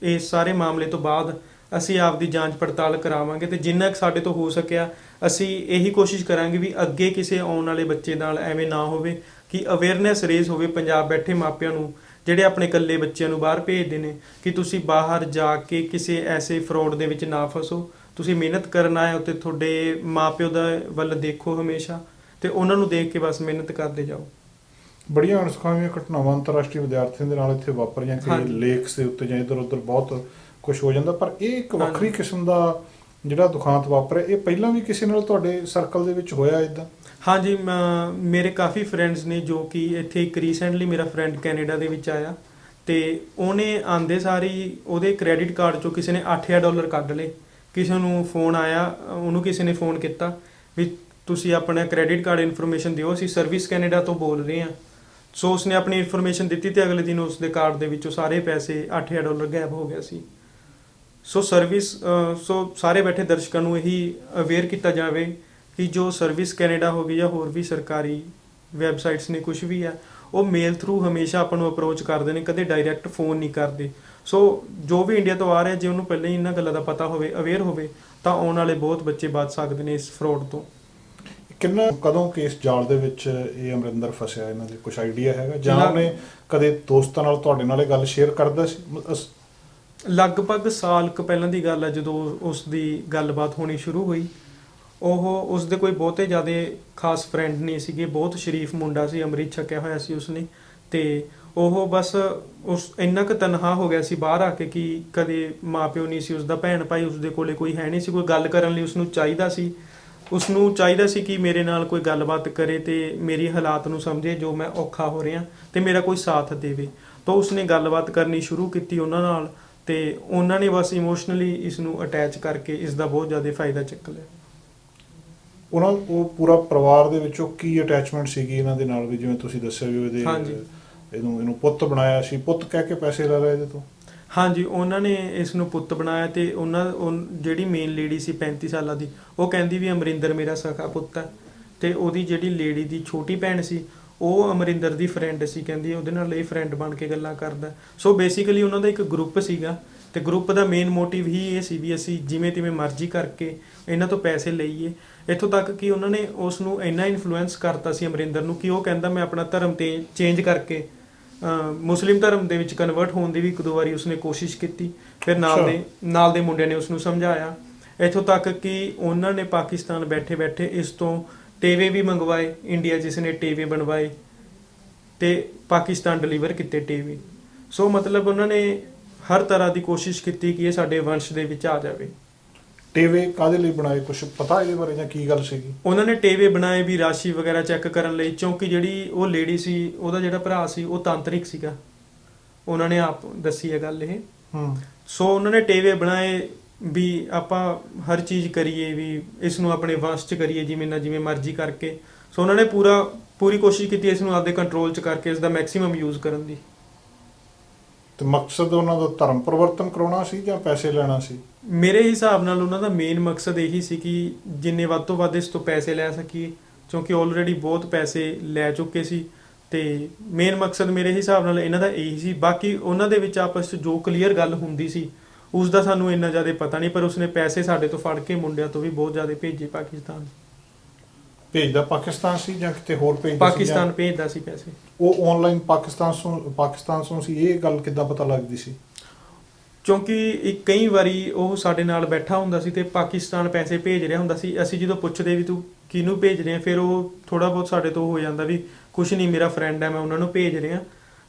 ਇਸ ਸਾਰੇ ਮਾਮਲੇ ਤੋਂ ਬਾਅਦ ਅਸੀਂ ਆਪਦੀ ਜਾਂਚ ਪੜਤਾਲ ਕਰਾਵਾਂਗੇ, ਤੇ ਜਿੰਨਾ ਕੁ ਸਾਡੇ ਤੋਂ ਹੋ ਸਕਿਆ ਅਸੀਂ ਇਹੀ ਕੋਸ਼ਿਸ਼ ਕਰਾਂਗੇ ਵੀ ਅੱਗੇ ਕਿਸੇ ਆਉਣ ਵਾਲੇ ਬੱਚੇ ਨਾਲ ਐਵੇਂ ਨਾ ਹੋਵੇ, ਕਿ ਅਵੇਅਰਨੈਸ ਰੇਜ਼ ਹੋਵੇ ਪੰਜਾਬ ਬੈਠੇ ਮਾਪਿਆਂ ਨੂੰ, ਜਿਹੜੇ ਆਪਣੇ ਇਕੱਲੇ ਬੱਚਿਆਂ ਨੂੰ ਬਾਹਰ ਭੇਜਦੇ ਨੇ, ਕਿ ਤੁਸੀਂ ਬਾਹਰ ਜਾ ਕੇ ਕਿਸੇ ਐਸੇ ਫਰੋਡ ਦੇ ਵਿੱਚ ਨਾ ਫਸੋ। ਤੁਸੀਂ ਮਿਹਨਤ ਕਰਨ ਆਏ ਹੋ ਤੇ ਤੁਹਾਡੇ ਮਾਪਿਓ ਦਾ ਵੱਲ ਦੇਖੋ ਹਮੇਸ਼ਾ, ਤੇ ਉਹਨਾਂ ਨੂੰ ਦੇਖ ਕੇ ਬਸ ਮਿਹਨਤ ਕਰਦੇ ਜਾਓ। ਬੜੀਆਂ ਅਣਸੁਖਾਵੀਆਂ ਘਟਨਾਵਾਂ ਅੰਤਰਰਾਸ਼ਟਰੀ ਵਿਦਿਆਰਥੀਆਂ ਦੇ ਨਾਲ ਇੱਥੇ ਵਾਪਰੀਆਂ, ਕਿ ਲੇਕਸ ਦੇ ਉੱਤੇ ਜਾਂ ਇੱਧਰ ਉੱਧਰ ਬਹੁਤ ਕੁਝ ਹੋ ਜਾਂਦਾ। ਪਰ ਇਹ ਇੱਕ ਵੱਖਰੀ ਕਿਸਮ ਦਾ ਜਿਹੜਾ ਦੁਖਾਂਤ ਵਾਪਰਿਆ, ਇਹ ਪਹਿਲਾਂ ਵੀ ਕਿਸੇ ਨਾਲ ਤੁਹਾਡੇ ਸਰਕਲ ਦੇ ਵਿੱਚ ਹੋਇਆ ਇਦਾਂ? ਹਾਂਜੀ, ਮੇਰੇ ਕਾਫੀ ਫਰੈਂਡਸ ਨੇ, ਜੋ ਕਿ ਇੱਥੇ ਇੱਕ ਰੀਸੈਂਟਲੀ ਮੇਰਾ ਫਰੈਂਡ ਕੈਨੇਡਾ ਦੇ ਵਿੱਚ ਆਇਆ, ਤੇ ਉਹਨੇ ਆਂਦੇ ਸਾਰੀ ਉਹਦੇ ਕ੍ਰੈਡਿਟ ਕਾਰਡ ਚੋਂ ਕਿਸੇ ਨੇ $8,000 ਕੱਢ ਲਏ। ਕਿਸੇ ਨੂੰ ਫੋਨ ਆਇਆ, ਉਹਨੂੰ ਕਿਸੇ ਨੇ ਫੋਨ ਕੀਤਾ ਵੀ ਤੁਸੀਂ ਆਪਣਾ ਕ੍ਰੈਡਿਟ ਕਾਰਡ ਇਨਫੋਰਮੇਸ਼ਨ ਦਿਓ, ਅਸੀਂ ਸਰਵਿਸ ਕੈਨੇਡਾ ਤੋਂ ਬੋਲ ਰਹੇ ਹਾਂ। ਸੋ ਉਸਨੇ ਆਪਣੀ ਇਨਫੋਰਮੇਸ਼ਨ ਦਿੱਤੀ ਤੇ ਅਗਲੇ ਦਿਨ ਉਸਦੇ ਕਾਰਡ ਦੇ ਵਿੱਚੋਂ ਸਾਰੇ ਪੈਸੇ $8,000 ਗਾਇਬ ਹੋ ਗਿਆ ਸੀ। ਸੋ ਸਾਰੇ ਬੈਠੇ ਦਰਸ਼ਕਾਂ ਨੂੰ ਇਹੀ ਅਵੇਅਰ ਕੀਤਾ ਜਾਵੇ ਕਿ ਜੋ ਸਰਵਿਸ ਕੈਨੇਡਾ ਹੋ ਗਈ ਜਾਂ ਹੋਰ ਵੀ ਸਰਕਾਰੀ ਵੈਬਸਾਈਟਸ ਨੇ, ਕੁਝ ਵੀ ਆ, ਉਹ ਮੇਲ ਥਰੂ ਹਮੇਸ਼ਾ ਆਪਾਂ ਨੂੰ ਅਪਰੋਚ ਕਰਦੇ ਨੇ, ਕਦੇ ਡਾਇਰੈਕਟ ਫੋਨ ਨਹੀਂ ਕਰਦੇ। ਸੋ ਜੋ ਵੀ ਇੰਡੀਆ ਤੋਂ ਆ ਰਿਹਾ, ਜੇ ਉਹਨੂੰ ਪਹਿਲਾਂ ਹੀ ਇਹਨਾਂ ਗੱਲਾਂ ਦਾ ਪਤਾ ਹੋਵੇ, ਅਵੇਅਰ ਹੋਵੇ, ਤਾਂ ਆਉਣ ਵਾਲੇ ਬਹੁਤ ਬੱਚੇ ਬਚ ਸਕਦੇ ਨੇ ਇਸ ਫਰੋਡ ਤੋਂ। ਕਿੰਨਾ ਕਦੋਂ ਕਿ ਇਸ ਜਾਲ ਦੇ ਵਿੱਚ ਇਹ ਅਮਰਿੰਦਰ ਫਸਿਆ, ਇਹਨਾਂ ਦੇ ਕੁਝ ਆਈਡੀਆ ਹੈਗਾ ਜਾਂ ਉਹਨੇ ਕਦੇ ਦੋਸਤਾਂ ਨਾਲ ਤੁਹਾਡੇ ਨਾਲ ਇਹ ਗੱਲ ਸ਼ੇਅਰ ਕਰਦਾ ਸੀ? ਲਗਭਗ ਸਾਲ ਕੁ ਪਹਿਲਾਂ ਦੀ ਗੱਲ ਹੈ ਜਦੋਂ ਉਸ ਦੀ ਗੱਲਬਾਤ ਹੋਣੀ ਸ਼ੁਰੂ ਹੋਈ। ਉਸ ਦੇ ਕੋਈ ਬਹੁਤੇ ਜ਼ਿਆਦਾ ਖਾਸ ਫਰੈਂਡ ਨਹੀਂ ਸੀਗੇ, ਬਹੁਤ ਸ਼ਰੀਫ ਮੁੰਡਾ ਸੀ, ਅੰਮ੍ਰਿਤ ਛਕਿਆ ਹੋਇਆ ਸੀ ਉਸਨੇ, ਤੇ ਉਹ ਬਸ ਉਸ ਇੰਨਾ ਕੁ ਤਨਹਾ ਹੋ ਗਿਆ ਸੀ ਬਾਹਰ ਆ ਕੇ ਕਿ ਕਦੇ ਮਾਪਿਓ ਨਹੀਂ ਸੀ ਉਸਦਾ, ਭੈਣ ਭਾਈ ਉਸਦੇ ਕੋਲੇ ਕੋਈ ਹੈ ਨਹੀਂ ਸੀ, ਕੋਈ ਗੱਲ ਕਰਨ ਲਈ ਉਸਨੂੰ ਚਾਹੀਦਾ ਸੀ ਕਿ ਮੇਰੇ ਨਾਲ ਕੋਈ ਗੱਲਬਾਤ ਕਰੇ ਤੇ ਮੇਰੀ ਹਾਲਾਤ ਨੂੰ ਸਮਝੇ, ਜੋ ਮੈਂ ਔਖਾ ਹੋ ਰਿਹਾ ਤੇ ਮੇਰਾ ਕੋਈ ਸਾਥ ਦੇਵੇ। ਤਾਂ ਉਸਨੇ ਗੱਲਬਾਤ ਕਰਨੀ ਸ਼ੁਰੂ ਕੀਤੀ ਉਹਨਾਂ ਨਾਲ, ਤੇ ਉਹਨਾਂ ਨੇ ਬਸ ਇਮੋਸ਼ਨਲੀ ਇਸ ਨੂੰ ਅਟੈਚ ਕਰਕੇ ਇਸ ਦਾ ਬਹੁਤ ਜ਼ਿਆਦਾ ਫਾਇਦਾ ਚੱਕ ਲਿਆ। ਉਹ ਪੂਰਾ ਪਰਿਵਾਰ ਦੇ ਵਿੱਚੋਂ ਕੀ ਅਟੈਚਮੈਂਟ ਸੀਗੀ ਇਹਨਾਂ ਦੇ ਨਾਲ ਵੀ, ਜਿਵੇਂ ਤੁਸੀਂ ਦੱਸਿਆ ਵੀ ਇਹਨੂੰ ਪੁੱਤ ਬਣਾਇਆ ਸੀ, ਪੁੱਤ ਕਹਿ ਕੇ ਪੈਸੇ ਲੈ ਲਏ ਇਹਦੇ ਤੋਂ? ਹਾਂਜੀ, ਉਹਨਾਂ ਨੇ ਇਸ ਨੂੰ ਪੁੱਤ ਬਣਾਇਆ ਤੇ ਜਿਹੜੀ ਮੇਨ ਲੇਡੀ ਸੀ 35 ਸਾਲਾਂ ਦੀ, ਉਹ ਕਹਿੰਦੀ ਵੀ ਅਮਰਿੰਦਰ ਮੇਰਾ ਸਖਾ ਪੁੱਤ ਹੈ, ਤੇ ਉਹਦੀ ਜਿਹੜੀ ਲੇਡੀ ਦੀ ਛੋਟੀ ਭੈਣ ਸੀ ਉਹ ਅਮਰਿੰਦਰ ਦੀ ਫਰੈਂਡ ਸੀ, ਕਹਿੰਦੀ ਉਹਦੇ ਨਾਲ ਇਹ ਫਰੈਂਡ ਬਣ ਕੇ ਗੱਲਾਂ ਕਰਦਾ। ਸੋ ਬੇਸਿਕਲੀ ਉਹਨਾਂ ਦਾ ਇੱਕ ਗਰੁੱਪ ਸੀਗਾ, ਤੇ ਗਰੁੱਪ ਦਾ ਮੇਨ ਮੋਟਿਵ ਹੀ ਇਹ ਸੀ ਵੀ ਅਸੀਂ ਜਿਵੇਂ ਤਿਵੇਂ ਮਰਜ਼ੀ ਕਰਕੇ ਇਹਨਾਂ ਤੋਂ ਪੈਸੇ ਲਈਏ। ਇੱਥੋਂ ਤੱਕ ਕਿ ਉਹਨਾਂ ਨੇ ਉਸ ਨੂੰ ਇੰਨਾ ਇਨਫਲੂਐਂਸ ਕਰਤਾ ਸੀ ਅਮਰਿੰਦਰ ਨੂੰ ਕਿ ਉਹ ਕਹਿੰਦਾ ਮੈਂ ਆਪਣਾ ਧਰਮ ਤੇ ਚੇਂਜ ਕਰਕੇ ਮੁਸਲਿਮ ਧਰਮ ਦੇ ਵਿੱਚ ਕਨਵਰਟ ਹੋਣ ਦੀ ਵੀ ਇੱਕ ਦੋ ਵਾਰੀ ਉਸਨੇ ਕੋਸ਼ਿਸ਼ ਕੀਤੀ। ਫਿਰ ਨਾਲ ਦੇ ਮੁੰਡਿਆਂ ਨੇ ਉਸਨੂੰ ਸਮਝਾਇਆ, ਇੱਥੋਂ ਤੱਕ ਕਿ ਉਹਨਾਂ ਨੇ ਪਾਕਿਸਤਾਨ ਬੈਠੇ ਬੈਠੇ ਇਸ ਤੋਂ ਟੇਵੇ ਵੀ ਮੰਗਵਾਏ, ਇੰਡੀਆ ਜਿਸ ਨੇ ਟੇਵੇ ਬਣਵਾਏ ਤੇ ਪਾਕਿਸਤਾਨ ਡਿਲੀਵਰ ਕੀਤੇ ਟੇਵੇ। ਸੋ ਮਤਲਬ ਉਹਨਾਂ ਨੇ ਹਰ ਤਰ੍ਹਾਂ ਦੀ ਕੋਸ਼ਿਸ਼ ਕੀਤੀ ਕਿ ਇਹ ਸਾਡੇ ਵੰਸ਼ ਦੇ ਵਿੱਚ ਆ ਜਾਵੇ। ਟੇਵੇ ਕਾਹਦੇ ਲਈ ਬਣਾਏ, ਕੁਝ ਪਤਾ ਇਹਦੇ ਬਾਰੇ ਜਾਂ ਕੀ ਗੱਲ ਸੀਗੀ? ਉਹਨਾਂ ਨੇ ਟੇਵੇ ਬਣਾਏ ਵੀ ਰਾਸ਼ੀ ਵਗੈਰਾ ਚੈੱਕ ਕਰਨ ਲਈ, ਕਿਉਂਕਿ ਜਿਹੜੀ ਉਹ ਲੇਡੀ ਸੀ ਉਹਦਾ ਜਿਹੜਾ ਭਰਾ ਸੀ ਉਹ ਤਾਂਤਰਿਕ ਸੀਗਾ, ਉਹਨਾਂ ਨੇ ਆਪ ਦੱਸੀ ਹੈ ਗੱਲ ਇਹ। ਸੋ ਉਹਨਾਂ ਨੇ ਟੇਵੇ ਬਣਾਏ ਵੀ ਆਪਾਂ ਹਰ ਚੀਜ਼ ਕਰੀਏ, ਵੀ ਇਸ ਨੂੰ ਆਪਣੇ ਵੰਸ਼ 'ਚ ਕਰੀਏ ਜਿਵੇਂ ਨਾ ਜਿਵੇਂ ਮਰਜ਼ੀ ਕਰਕੇ। ਸੋ ਉਹਨਾਂ ਨੇ ਪੂਰੀ ਕੋਸ਼ਿਸ਼ ਕੀਤੀ ਇਸ ਨੂੰ ਆਪਦੇ ਕੰਟਰੋਲ 'ਚ ਕਰਕੇ ਇਸ ਦਾ ਮੈਕਸਿਮਮ ਯੂਜ਼ ਕਰਨ ਦੀ। ਤੇ ਮਕਸਦ ਉਹਨਾਂ ਦਾ ਧਰਮ ਪਰਿਵਰਤਨ ਕਰਾਉਣਾ ਸੀ ਜਾਂ ਪੈਸੇ ਲੈਣਾ ਸੀ? ਮੇਰੇ ਹਿਸਾਬ ਨਾਲ ਉਹਨਾਂ ਦਾ ਮੇਨ ਮਕਸਦ ਇਹੀ ਸੀ ਕਿ ਜਿੰਨੇ ਵੱਧ ਤੋਂ ਵੱਧ ਇਸ ਤੋਂ ਪੈਸੇ ਲੈ ਸਕੀਏ, ਕਿਉਂਕਿ ਆਲਰੇਡੀ ਬਹੁਤ ਪੈਸੇ ਲੈ ਚੁੱਕੇ ਸੀ, ਤੇ ਮੇਨ ਮਕਸਦ ਮੇਰੇ ਹਿਸਾਬ ਨਾਲ ਇਹਨਾਂ ਦਾ ਇਹੀ ਸੀ। ਬਾਕੀ ਉਹਨਾਂ ਦੇ ਵਿੱਚ ਆਪਸ 'ਚ ਜੋ ਕਲੀਅਰ ਗੱਲ ਹੁੰਦੀ ਸੀ ਉਸ ਦਾ ਸਾਨੂੰ ਇੰਨਾ ਜ਼ਿਆਦਾ ਪਤਾ ਨਹੀਂ, ਪਰ ਉਸਨੇ ਪੈਸੇ ਸਾਡੇ ਤੋਂ ਫੜ ਕੇ ਮੁੰਡਿਆਂ ਤੋਂ ਵੀ ਬਹੁਤ ਜ਼ਿਆਦਾ ਭੇਜੇ ਪਾਕਿਸਤਾਨ। ਭੇਜਦਾ ਪਾਕਿਸਤਾਨ ਸੀ ਜਾਂ ਕਿਤੇ ਹੋਰ ਭੇਜਦਾ ਸੀ? ਪਾਕਿਸਤਾਨ ਭੇਜਦਾ ਸੀ ਪੈਸੇ। ਉਹ ਆਨਲਾਈਨ ਪਾਕਿਸਤਾਨ ਤੋਂ ਸੀ, ਇਹ ਗੱਲ ਕਿੱਦਾਂ ਪਤਾ ਲੱਗਦੀ ਸੀ? ਕਿਉਂਕਿ ਕਈ ਵਾਰੀ ਉਹ ਸਾਡੇ ਨਾਲ ਬੈਠਾ ਹੁੰਦਾ ਸੀ ਤੇ ਪਾਕਿਸਤਾਨ ਪੈਸੇ ਭੇਜ ਰਿਹਾ ਹੁੰਦਾ ਸੀ। ਅਸੀਂ ਜਦੋਂ ਪੁੱਛਦੇ ਵੀ ਤੂੰ ਕਿਹਨੂੰ ਭੇਜ ਰਿਹਾ, ਫਿਰ ਉਹ ਥੋੜਾ ਬਹੁਤ ਸਾਡੇ ਤੋਂ ਹੋ ਜਾਂਦਾ ਵੀ ਕੁਛ ਨਹੀਂ, ਮੇਰਾ ਫਰੈਂਡ ਹੈ, ਮੈਂ ਉਹਨਾਂ ਨੂੰ ਭੇਜ ਰਿਹਾ।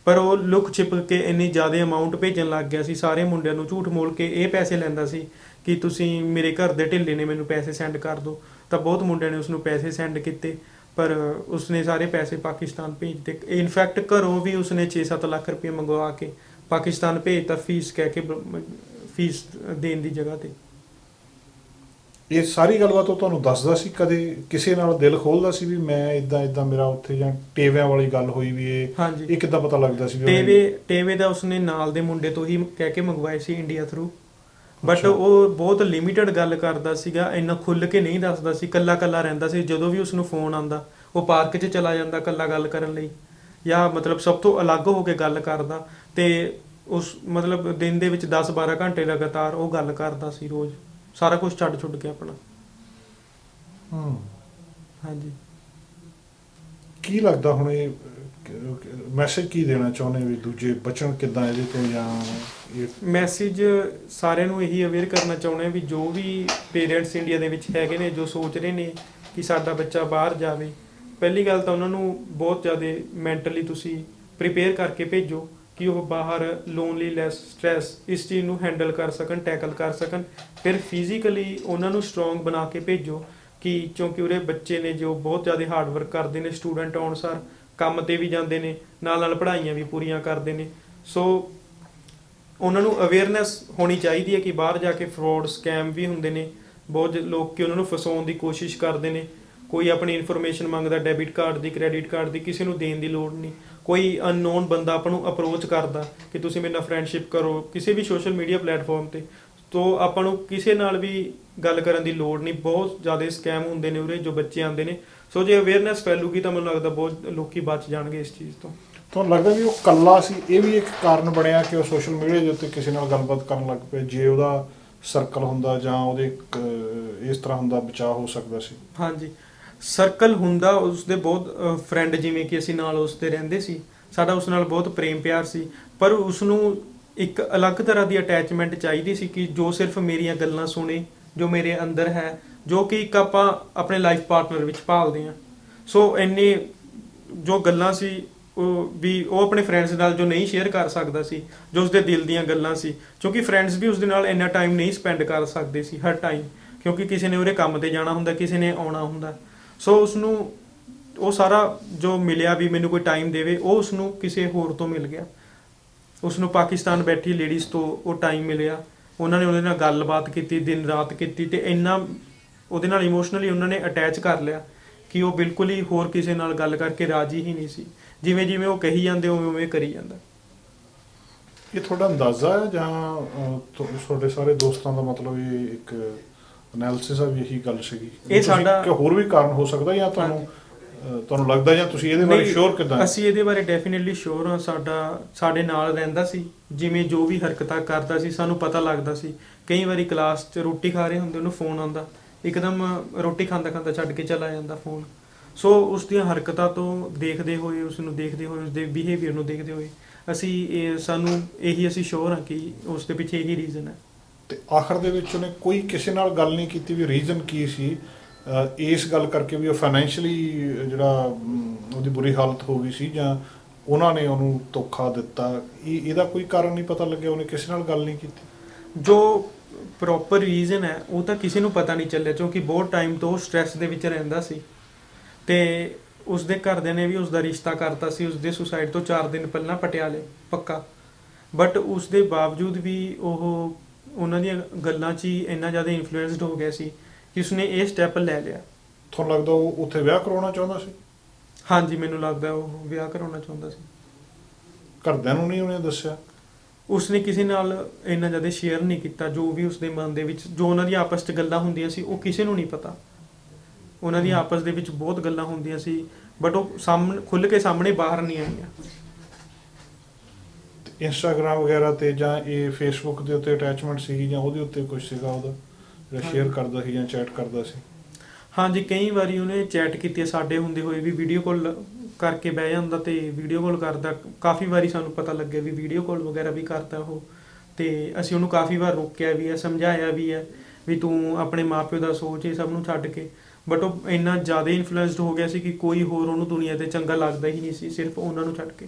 ਪਰ ਉਹ ਲੁਕ ਛਿਪ ਕੇ ਇੰਨੀ ਜ਼ਿਆਦਾ ਅਮਾਊਂਟ ਭੇਜਣ ਲੱਗ ਗਿਆ ਸੀ, ਸਾਰੇ ਮੁੰਡਿਆਂ ਨੂੰ ਝੂਠ ਬੋਲ ਕੇ ਇਹ ਪੈਸੇ ਲੈਂਦਾ ਸੀ ਕਿ ਤੁਸੀਂ ਮੇਰੇ ਘਰ ਦੇ ਢਿੱਲੇ ਨੇ, ਮੈਨੂੰ ਪੈਸੇ ਸੈਂਡ ਕਰ ਦਿਓ। ਤਾਂ ਬਹੁਤ ਮੁੰਡਿਆਂ ਨੇ ਉਸਨੂੰ ਪੈਸੇ ਸੈਂਡ ਕੀਤੇ, ਪਰ ਉਸਨੇ ਸਾਰੇ ਪੈਸੇ ਪਾਕਿਸਤਾਨ ਭੇਜ ਦਿੱਤੇ। ਇਨਫੈਕਟ ਘਰੋਂ ਵੀ ਉਸਨੇ 6-7 ਲੱਖ ਰੁਪਏ ਮੰਗਵਾ ਕੇ ਪਾਕਿਸਤਾਨ ਭੇਜਤਾ, ਫੀਸ ਕਹਿ ਕੇ, ਫੀਸ ਦੇਣ ਦੀ ਜਗ੍ਹਾ ਤੇ। ਇਹ ਸਾਰੀ ਗੱਲਬਾਤ ਉਹ ਤੁਹਾਨੂੰ ਦੱਸਦਾ ਸੀ? ਕਦੇ ਕਿਸੇ ਨਾਲ ਦਿਲ ਖੋਲਦਾ ਸੀ ਵੀ ਮੈਂ ਇਦਾਂ ਮੇਰਾ ਉੱਥੇ, ਜਾਂ ਟੇਵਿਆਂ ਵਾਲੀ ਗੱਲ ਹੋਈ ਵੀ ਇਹ ਕਿੱਦਾਂ ਪਤਾ ਲੱਗਦਾ ਸੀ? ਟੇਵੇ ਦਾ ਉਸਨੇ ਨਾਲ ਦੇ ਮੁੰਡੇ ਤੋਂ ਹੀ ਕਹਿ ਕੇ ਮੰਗਵਾਏ ਸੀ ਇੰਡੀਆ ਥਰੂ, ਬਟ ਉਹ ਬਹੁਤ ਲਿਮਿਟਡ ਗੱਲ ਕਰਦਾ ਸੀਗਾ, ਇੰਨਾ ਖੁੱਲ ਕੇ ਨਹੀਂ ਦੱਸਦਾ ਸੀ, ਕੱਲਾ ਰਹਿੰਦਾ ਸੀ। ਜਦੋਂ ਵੀ ਉਸਨੂੰ ਫੋਨ ਆਉਂਦਾ ਉਹ ਪਾਰਕ 'ਚ ਚਲਾ ਜਾਂਦਾ ਕੱਲਾ ਗੱਲ ਕਰਨ ਲਈ, ਜਾਂ ਮਤਲਬ ਸਭ ਤੋਂ ਅਲੱਗ ਹੋ ਕੇ ਗੱਲ ਕਰਦਾ, ਤੇ ਉਸ ਮਤਲਬ ਦਿਨ ਦੇ ਵਿੱਚ 10-12 ਘੰਟੇ ਲਗਾਤਾਰ ਉਹ ਗੱਲ ਕਰਦਾ ਸੀ ਰੋਜ਼, ਸਾਰਾ ਕੁਝ ਛੱਡ ਕੇ ਆਪਣਾ। ਹਾਂਜੀ, ਕੀ ਲੱਗਦਾ ਹੁਣ ਇਹ ਮੈਸੇਜ ਕੀ ਦੇਣਾ ਚਾਹੁੰਦੇ ਵੀ ਦੂਜੇ ਬਚਣ ਕਿੱਦਾਂ ਇਹਦੇ ਤੋਂ? ਜਾਂ ਮੈਸੇਜ ਸਾਰਿਆਂ ਨੂੰ ਇਹੀ ਅਵੇਅਰ ਕਰਨਾ ਚਾਹੁੰਦੇ ਵੀ ਜੋ ਵੀ ਪੇਰੈਂਟਸ ਇੰਡੀਆ ਦੇ ਵਿੱਚ ਹੈਗੇ ਨੇ, ਜੋ ਸੋਚ ਰਹੇ ਨੇ ਕਿ ਸਾਡਾ ਬੱਚਾ ਬਾਹਰ ਜਾਵੇ, ਪਹਿਲੀ ਗੱਲ ਤਾਂ ਉਹਨਾਂ ਨੂੰ ਬਹੁਤ ਜ਼ਿਆਦਾ ਮੈਂਟਲੀ ਤੁਸੀਂ ਪ੍ਰੀਪੇਅਰ ਕਰਕੇ ਭੇਜੋ ਕਿ ਉਹ ਬਾਹਰ ਲੋਨਲੀਨੈਸ, ਸਟ੍ਰੈਸ, ਇਸ ਚੀਜ਼ ਨੂੰ ਹੈਂਡਲ ਕਰ ਸਕਣ, ਟੈਕਲ ਕਰ ਸਕਣ। ਫਿਰ ਫਿਜ਼ੀਕਲੀ ਉਹਨਾਂ ਨੂੰ ਸਟਰੋਂਗ ਬਣਾ ਕੇ ਭੇਜੋ ਕਿ ਕਿਉਂਕਿ ਉਰੇ ਬੱਚੇ ਨੇ ਜੋ ਬਹੁਤ ਜ਼ਿਆਦਾ ਹਾਰਡ ਵਰਕ ਕਰਦੇ ਨੇ, ਸਟੂਡੈਂਟ ਅਨੁਸਾਰ ਕੰਮ ਤੇ ਵੀ ਜਾਂਦੇ ਨੇ, ਨਾਲ ਪੜ੍ਹਾਈਆਂ ਵੀ ਪੂਰੀਆਂ ਕਰਦੇ ਨੇ। ਸੋ ਉਹਨਾਂ ਨੂੰ ਅਵੇਅਰਨੈਸ ਹੋਣੀ ਚਾਹੀਦੀ ਹੈ ਕਿ ਬਾਹਰ ਜਾ ਕੇ ਫਰੋਡ, ਸਕੈਮ ਵੀ ਹੁੰਦੇ ਨੇ, ਬਹੁਤ ਲੋਕ ਕਿ ਉਹਨਾਂ ਨੂੰ ਫਸਾਉਣ ਦੀ ਕੋਸ਼ਿਸ਼ ਕਰਦੇ ਨੇ। ਕੋਈ ਆਪਣੀ ਇਨਫੋਰਮੇਸ਼ਨ ਮੰਗਦਾ, ਡੈਬਿਟ ਕਾਰਡ ਦੀ, ਕ੍ਰੈਡਿਟ ਕਾਰਡ ਦੀ, ਕਿਸੇ ਨੂੰ ਦੇਣ ਦੀ ਲੋੜ ਨਹੀਂ। ਕੋਈ ਅਨਨੋਨ ਬੰਦਾ ਆਪਾਂ ਨੂੰ ਅਪਰੋਚ ਕਰਦਾ ਕਿ ਤੁਸੀਂ ਮੇਰੇ ਨਾਲ ਫਰੈਂਡਸ਼ਿਪ ਕਰੋ ਕਿਸੇ ਵੀ ਸੋਸ਼ਲ ਮੀਡੀਆ ਪਲੇਟਫਾਰਮ ਤੇ, ਤੋ ਆਪਾਂ ਨੂੰ ਕਿਸੇ ਨਾਲ ਵੀ ਗੱਲ ਕਰਨ ਦੀ ਲੋੜ ਨਹੀਂ। ਬਹੁਤ ਜ਼ਿਆਦਾ ਸਕੈਮ ਹੁੰਦੇ ਨੇ ਉਰੇ ਜੋ ਬੱਚੇ ਆਉਂਦੇ ਨੇ। ਸੋ ਜੇ ਅਵੇਅਰਨੈਸ ਫੈਲੂਗੀ ਤਾਂ ਮੈਨੂੰ ਲੱਗਦਾ ਬਹੁਤ ਲੋਕੀ ਬਚ ਜਾਣਗੇ ਇਸ ਚੀਜ਼ ਤੋਂ। ਤੁਹਾਨੂੰ ਲੱਗਦਾ ਵੀ ਉਹ ਇਕੱਲਾ ਸੀ, ਇਹ ਵੀ ਇੱਕ ਕਾਰਨ ਬਣਿਆ ਕਿ ਉਹ ਸੋਸ਼ਲ ਮੀਡੀਆ ਦੇ ਉੱਤੇ ਕਿਸੇ ਨਾਲ ਗੱਲਬਾਤ ਕਰਨ ਲੱਗ ਪਏ? ਜੇ ਉਹਦਾ ਸਰਕਲ ਹੁੰਦਾ ਜਾਂ ਉਹਦੇ ਇਸ ਤਰ੍ਹਾਂ ਹੁੰਦਾ, ਬਚਾਅ ਹੋ ਸਕਦਾ ਸੀ? ਹਾਂਜੀ, ਸਰਕਲ ਹੁੰਦਾ ਉਸਦੇ ਬਹੁਤ ਫਰੈਂਡ, ਜਿਵੇਂ ਕਿ ਅਸੀਂ ਨਾਲ ਉਸਦੇ ਰਹਿੰਦੇ ਸੀ, ਸਾਡਾ ਉਸ ਨਾਲ ਬਹੁਤ ਪ੍ਰੇਮ ਪਿਆਰ ਸੀ, ਪਰ ਉਸਨੂੰ ਇੱਕ ਅਲੱਗ ਤਰ੍ਹਾਂ ਦੀ ਅਟੈਚਮੈਂਟ ਚਾਹੀਦੀ ਸੀ ਕਿ ਜੋ ਸਿਰਫ ਮੇਰੀਆਂ ਗੱਲਾਂ ਸੁਣੇ, ਜੋ ਮੇਰੇ ਅੰਦਰ ਹੈ, ਜੋ ਕਿ ਇੱਕ ਆਪਾਂ ਆਪਣੇ ਲਾਈਫ ਪਾਰਟਨਰ ਵਿੱਚ ਭਾਲਦੇ ਹਾਂ। ਸੋ ਇੰਨੇ ਜੋ ਗੱਲਾਂ ਸੀ ਉਹ ਆਪਣੇ ਫਰੈਂਡਸ ਨਾਲ ਜੋ ਨਹੀਂ ਸ਼ੇਅਰ ਕਰ ਸਕਦਾ ਸੀ, ਜੋ ਉਸਦੇ ਦਿਲ ਦੀਆਂ ਗੱਲਾਂ ਸੀ, ਕਿਉਂਕਿ ਫਰੈਂਡਸ ਵੀ ਉਸਦੇ ਨਾਲ ਇੰਨਾ ਟਾਈਮ ਨਹੀਂ ਸਪੈਂਡ ਕਰ ਸਕਦੇ ਸੀ ਹਰ ਟਾਈਮ, ਕਿਉਂਕਿ ਕਿਸੇ ਨੇ ਉਹਦੇ ਕੰਮ ਤੇ ਜਾਣਾ ਹੁੰਦਾ, ਕਿਸੇ ਨੇ ਆਉਣਾ ਹੁੰਦਾ। ਸੋ ਉਸਨੂੰ ਉਹ ਸਾਰਾ ਜੋ ਮਿਲਿਆ ਵੀ ਮੈਨੂੰ ਕੋਈ ਟਾਈਮ ਦੇਵੇ, ਉਹ ਉਸਨੂੰ ਕਿਸੇ ਹੋਰ ਤੋਂ ਮਿਲ ਗਿਆ। ਉਸਨੂੰ ਪਾਕਿਸਤਾਨ ਬੈਠੀ ਲੇਡੀਜ਼ ਤੋਂ ਉਹ ਟਾਈਮ ਮਿਲਿਆ, ਉਹਨਾਂ ਨੇ ਉਹਦੇ ਨਾਲ ਗੱਲਬਾਤ ਕੀਤੀ, ਦਿਨ ਰਾਤ ਕੀਤੀ, ਤੇ ਇੰਨਾ ਉਹਦੇ ਨਾਲ ਇਮੋਸ਼ਨਲੀ ਉਹਨਾਂ ਨੇ ਅਟੈਚ ਕਰ ਲਿਆ ਕਿ ਉਹ ਬਿਲਕੁਲ ਹੀ ਹੋਰ ਕਿਸੇ ਨਾਲ ਗੱਲ ਕਰਕੇ ਰਾਜੀ ਹੀ ਨਹੀਂ ਸੀ। ਜਿਵੇਂ ਜਿਵੇਂ ਉਹ ਕਹੀ ਜਾਂਦੇ ਉਵੇਂ ਉਵੇਂ ਕਰੀ ਜਾਂਦਾ। ਇਹ ਤੁਹਾਡਾ ਅੰਦਾਜ਼ਾ ਹੈ ਜਾਂ ਤੁਹਾਡੇ ਸਾਰੇ ਦੋਸਤਾਂ ਦਾ ਮਤਲਬ ਇਹ ਇੱਕ ਐਨਾਲਿਸਿਸ ਆ ਵੀ ਇਹੀ ਗੱਲ ਸੀਗੀ? ਇਹ ਸਾਡਾ ਕਿ ਹੋਰ ਵੀ ਕਾਰਨ ਹੋ ਸਕਦਾ, ਜਾਂ ਤੁਹਾਨੂੰ ਲੱਗਦਾ, ਜਾਂ ਤੁਸੀਂ ਇਹਦੇ ਬਾਰੇ ਸ਼ੋਰ ਕਿੱਦਾਂ? ਅਸੀਂ ਇਹਦੇ ਬਾਰੇ ਡੈਫੀਨਿਟਲੀ ਸ਼ੋਰ ਹਾਂ। ਸਾਡੇ ਨਾਲ ਰਹਿੰਦਾ ਸੀ, ਜਿਵੇਂ ਜੋ ਵੀ ਹਰਕਤਾਂ ਕਰਦਾ ਸੀ ਸਾਨੂੰ ਪਤਾ ਲੱਗਦਾ ਸੀ। ਕਈ ਵਾਰੀ ਕਲਾਸ 'ਚ ਰੋਟੀ ਖਾ ਰਹੇ ਹੁੰਦੇ, ਉਹਨੂੰ ਫੋਨ ਆਉਂਦਾ, ਇੱਕਦਮ ਰੋਟੀ ਖਾਂਦਾ ਖਾਂਦਾ ਛੱਡ ਕੇ ਚਲਾ ਜਾਂਦਾ ਫੋਨ। ਸੋ ਉਸ ਦੀਆਂ ਹਰਕਤਾਂ ਤੋਂ ਦੇਖਦੇ ਹੋਏ, ਉਸਨੂੰ ਦੇਖਦੇ ਹੋਏ, ਉਸਦੇ ਬਿਹੇਵੀਅਰ ਨੂੰ ਦੇਖਦੇ ਹੋਏ ਸਾਨੂੰ ਅਸੀਂ ਸ਼ੋਰ ਹਾਂ ਕਿ ਉਸ ਦੇ ਪਿੱਛੇ ਇਹੀ ਰੀਜ਼ਨ ਹੈ। ਤੇ ਆਖਰ ਦੇ ਵਿੱਚ ਉਹਨੇ ਕੋਈ ਕਿਸੇ ਨਾਲ ਗੱਲ ਨਹੀਂ ਕੀਤੀ ਵੀ ਰੀਜ਼ਨ ਕੀ ਸੀ ਇਸ ਗੱਲ ਕਰਕੇ, ਵੀ ਉਹ ਫਾਈਨੈਂਸ਼ੀਅਲੀ ਜਿਹੜਾ ਉਹਦੀ ਬੁਰੀ ਹਾਲਤ ਹੋ ਗਈ ਸੀ, ਜਾਂ ਉਹਨਾਂ ਨੇ ਉਹਨੂੰ ਧੋਖਾ ਦਿੱਤਾ? ਇਹਦਾ ਕੋਈ ਕਾਰਨ ਨਹੀਂ ਪਤਾ ਲੱਗਿਆ, ਉਹਨੇ ਕਿਸੇ ਨਾਲ ਗੱਲ ਨਹੀਂ ਕੀਤੀ? ਜੋ ਪ੍ਰੋਪਰ ਰੀਜ਼ਨ ਹੈ ਉਹ ਤਾਂ ਕਿਸੇ ਨੂੰ ਪਤਾ ਨਹੀਂ ਚੱਲਿਆ, ਕਿਉਂਕਿ ਬਹੁਤ ਟਾਈਮ ਤੋਂ ਸਟ੍ਰੈਸ ਦੇ ਵਿੱਚ ਰਹਿੰਦਾ ਸੀ, ਤੇ ਉਸਦੇ ਘਰਦਿਆਂ ਨੇ ਵੀ ਉਸਦਾ ਰਿਸ਼ਤਾ ਕਰਤਾ ਸੀ ਉਸਦੇ ਸੁਸਾਈਡ ਤੋਂ 4 ਦਿਨ ਪਹਿਲਾਂ ਪਟਿਆਲੇ ਪੱਕਾ। ਬਟ ਉਸਦੇ ਬਾਵਜੂਦ ਵੀ ਉਹ ਉਹਨਾਂ ਦੀਆਂ ਗੱਲਾਂ 'ਚ ਹੀ ਇੰਨਾ ਜ਼ਿਆਦਾ ਇਨਫਲੂਐਂਸਡ ਹੋ ਗਿਆ ਸੀ ਕਿ ਉਸਨੇ ਇਹ ਸਟੈਪ ਲੈ ਲਿਆ। ਤੁਹਾਨੂੰ ਲੱਗਦਾ ਉਹ ਉੱਥੇ ਵਿਆਹ ਕਰਾਉਣਾ ਚਾਹੁੰਦਾ ਸੀ? ਹਾਂਜੀ, ਮੈਨੂੰ ਲੱਗਦਾ ਉਹ ਵਿਆਹ ਕਰਾਉਣਾ ਚਾਹੁੰਦਾ ਸੀ। ਘਰਦਿਆਂ ਨੂੰ ਨਹੀਂ ਉਹਨੇ ਦੱਸਿਆ? ਉਸਨੇ ਕਿਸੇ ਨਾਲ ਇੰਨਾ ਜ਼ਿਆਦਾ ਸ਼ੇਅਰ ਨਹੀਂ ਕੀਤਾ। ਜੋ ਵੀ ਉਸਦੇ ਮਨ ਦੇ ਵਿੱਚ, ਜੋ ਉਹਨਾਂ ਦੀ ਆਪਸ 'ਚ ਗੱਲਾਂ ਹੁੰਦੀਆਂ ਸੀ, ਉਹ ਕਿਸੇ ਨੂੰ ਨਹੀਂ ਪਤਾ। ਉਹਨਾਂ ਦੀ ਆਪਸ ਦੇ ਵਿੱਚ ਬਹੁਤ ਗੱਲਾਂ ਹੁੰਦੀਆਂ ਸੀ, ਬਟ ਉਹ ਖੁੱਲ੍ਹ ਕੇ ਸਾਹਮਣੇ ਬਾਹਰ ਨਹੀਂ ਆਈਆਂ। ਇੰਸਟਾਗ੍ਰਾਮ ਵਗੈਰਾ ਤੇ ਜਾਂ ਇਹ ਫੇਸਬੁੱਕ ਦੇ ਉੱਤੇ ਅਟੈਚਮੈਂਟ ਸੀਗੀ, ਜਾਂ ਉਹਦੇ ਉੱਤੇ ਕੁਝ ਸੀਗਾ ਉਹਦਾ ਜਿਹੜਾ ਸ਼ੇਅਰ ਕਰਦਾ ਸੀ ਜਾਂ ਚੈਟ ਕਰਦਾ ਸੀ? ਹਾਂਜੀ, ਕਈ ਵਾਰੀ ਉਹਨੇ ਚੈਟ ਕੀਤੀ, ਸਾਡੇ ਹੁੰਦੇ ਹੋਏ ਵੀ ਵੀਡੀਓ ਕਾਲ ਕਰਕੇ ਬਹਿ ਜਾਂਦਾ ਤੇ ਵੀਡੀਓ ਕਾਲ ਕਰਦਾ। ਕਾਫੀ ਵਾਰੀ ਸਾਨੂੰ ਪਤਾ ਲੱਗਿਆ ਵੀ ਵੀਡੀਓ ਕਾਲ ਵਗੈਰਾ ਵੀ ਕਰਦਾ ਉਹ, ਤੇ ਅਸੀਂ ਉਹਨੂੰ ਕਾਫੀ ਵਾਰ ਰੋਕਿਆ ਵੀ ਹੈ, ਸਮਝਾਇਆ ਵੀ ਹੈ ਵੀ ਤੂੰ ਆਪਣੇ ਮਾਪਿਓ ਦਾ ਸੋਚ, ਇਹ ਸਭ ਨੂੰ ਛੱਡ ਕੇ। ਬਟ ਉਹ ਇੰਨਾ ਜ਼ਿਆਦਾ ਇਨਫਲੂਐਂਸਡ ਹੋ ਗਿਆ ਸੀ ਕਿ ਕੋਈ ਹੋਰ ਉਹਨੂੰ ਦੁਨੀਆ ਤੇ ਚੰਗਾ ਲੱਗਦਾ ਹੀ ਨਹੀਂ ਸੀ, ਸਿਰਫ ਉਹਨਾਂ ਨੂੰ ਛੱਡ ਕੇ।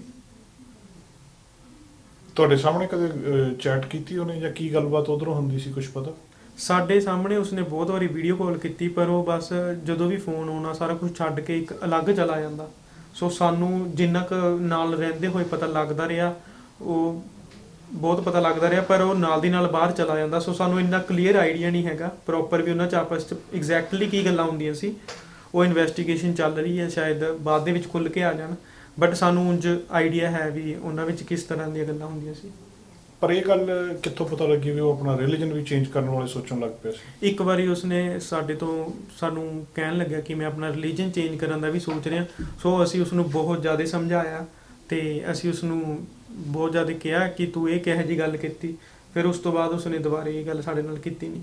ਤੁਹਾਡੇ ਸਾਹਮਣੇ ਕਦੇ ਚੈਟ ਕੀਤੀ ਉਹਨੇ, ਜਾਂ ਕੀ ਗੱਲਬਾਤ ਉਧਰੋਂ ਹੁੰਦੀ ਸੀ, ਕੁਝ ਪਤਾ? ਸਾਡੇ ਸਾਹਮਣੇ ਉਸਨੇ ਬਹੁਤ ਵਾਰੀ ਵੀਡੀਓ ਕਾਲ ਕੀਤੀ, ਪਰ ਉਹ ਬਸ ਜਦੋਂ ਵੀ ਫੋਨ ਆਉਣਾ ਸਾਰਾ ਕੁਝ ਛੱਡ ਕੇ ਇੱਕ ਅਲੱਗ ਚਲਾ ਜਾਂਦਾ। ਸੋ ਸਾਨੂੰ ਜਿੰਨਾ ਕੁ ਨਾਲ ਰਹਿੰਦੇ ਹੋਏ ਪਤਾ ਲੱਗਦਾ ਰਿਹਾ, ਉਹ ਬਹੁਤ ਪਤਾ ਲੱਗਦਾ ਰਿਹਾ, ਪਰ ਉਹ ਨਾਲ ਦੀ ਨਾਲ ਬਾਹਰ ਚਲਾ ਜਾਂਦਾ। ਸੋ ਸਾਨੂੰ ਇੰਨਾ ਕਲੀਅਰ ਆਈਡੀਆ ਨਹੀਂ ਹੈਗਾ ਪ੍ਰੋਪਰ ਵੀ ਉਹਨਾਂ 'ਚ ਆਪਸ 'ਚ ਐਗਜ਼ੈਕਟਲੀ ਕੀ ਗੱਲਾਂ ਹੁੰਦੀਆਂ ਸੀ। ਉਹ ਇਨਵੈਸਟੀਗੇਸ਼ਨ ਚੱਲ ਰਹੀ ਹੈ, ਸ਼ਾਇਦ ਬਾਅਦ ਦੇ ਵਿੱਚ ਖੁੱਲ੍ਹ ਕੇ ਆ ਜਾਣ, ਬਟ ਸਾਨੂੰ ਉਂਝ ਆਈਡੀਆ ਹੈ ਵੀ ਉਹਨਾਂ ਵਿੱਚ ਕਿਸ ਤਰ੍ਹਾਂ ਦੀਆਂ ਗੱਲਾਂ ਹੁੰਦੀਆਂ ਸੀ। ਪਰ ਇਹ ਗੱਲ ਕਿੱਥੋਂ ਪਤਾ ਲੱਗੀ ਵੀ ਉਹ ਆਪਣਾ ਰਿਲੀਜਨ ਵੀ ਚੇਂਜ ਕਰਨ ਵਾਲੇ ਸੋਚਣ ਲੱਗ ਪਿਆ ਸੀ? ਇੱਕ ਵਾਰੀ ਉਸਨੇ ਸਾਨੂੰ ਕਹਿਣ ਲੱਗਿਆ ਕਿ ਮੈਂ ਆਪਣਾ ਰਿਲੀਜਨ ਚੇਂਜ ਕਰਨ ਦਾ ਵੀ ਸੋਚ ਰਿਹਾ। ਸੋ ਅਸੀਂ ਉਸਨੂੰ ਬਹੁਤ ਜ਼ਿਆਦਾ ਸਮਝਾਇਆ, ਤੇ ਅਸੀਂ ਉਸਨੂੰ ਬਹੁਤ ਜ਼ਿਆਦਾ ਕਿਹਾ ਕਿ ਤੂੰ ਇਹ ਕਿਹੋ ਜਿਹੀ ਗੱਲ ਕੀਤੀ। ਫਿਰ ਉਸ ਤੋਂ ਬਾਅਦ ਉਸਨੇ ਦੁਬਾਰਾ ਇਹ ਗੱਲ ਸਾਡੇ ਨਾਲ ਕੀਤੀ ਨਹੀਂ।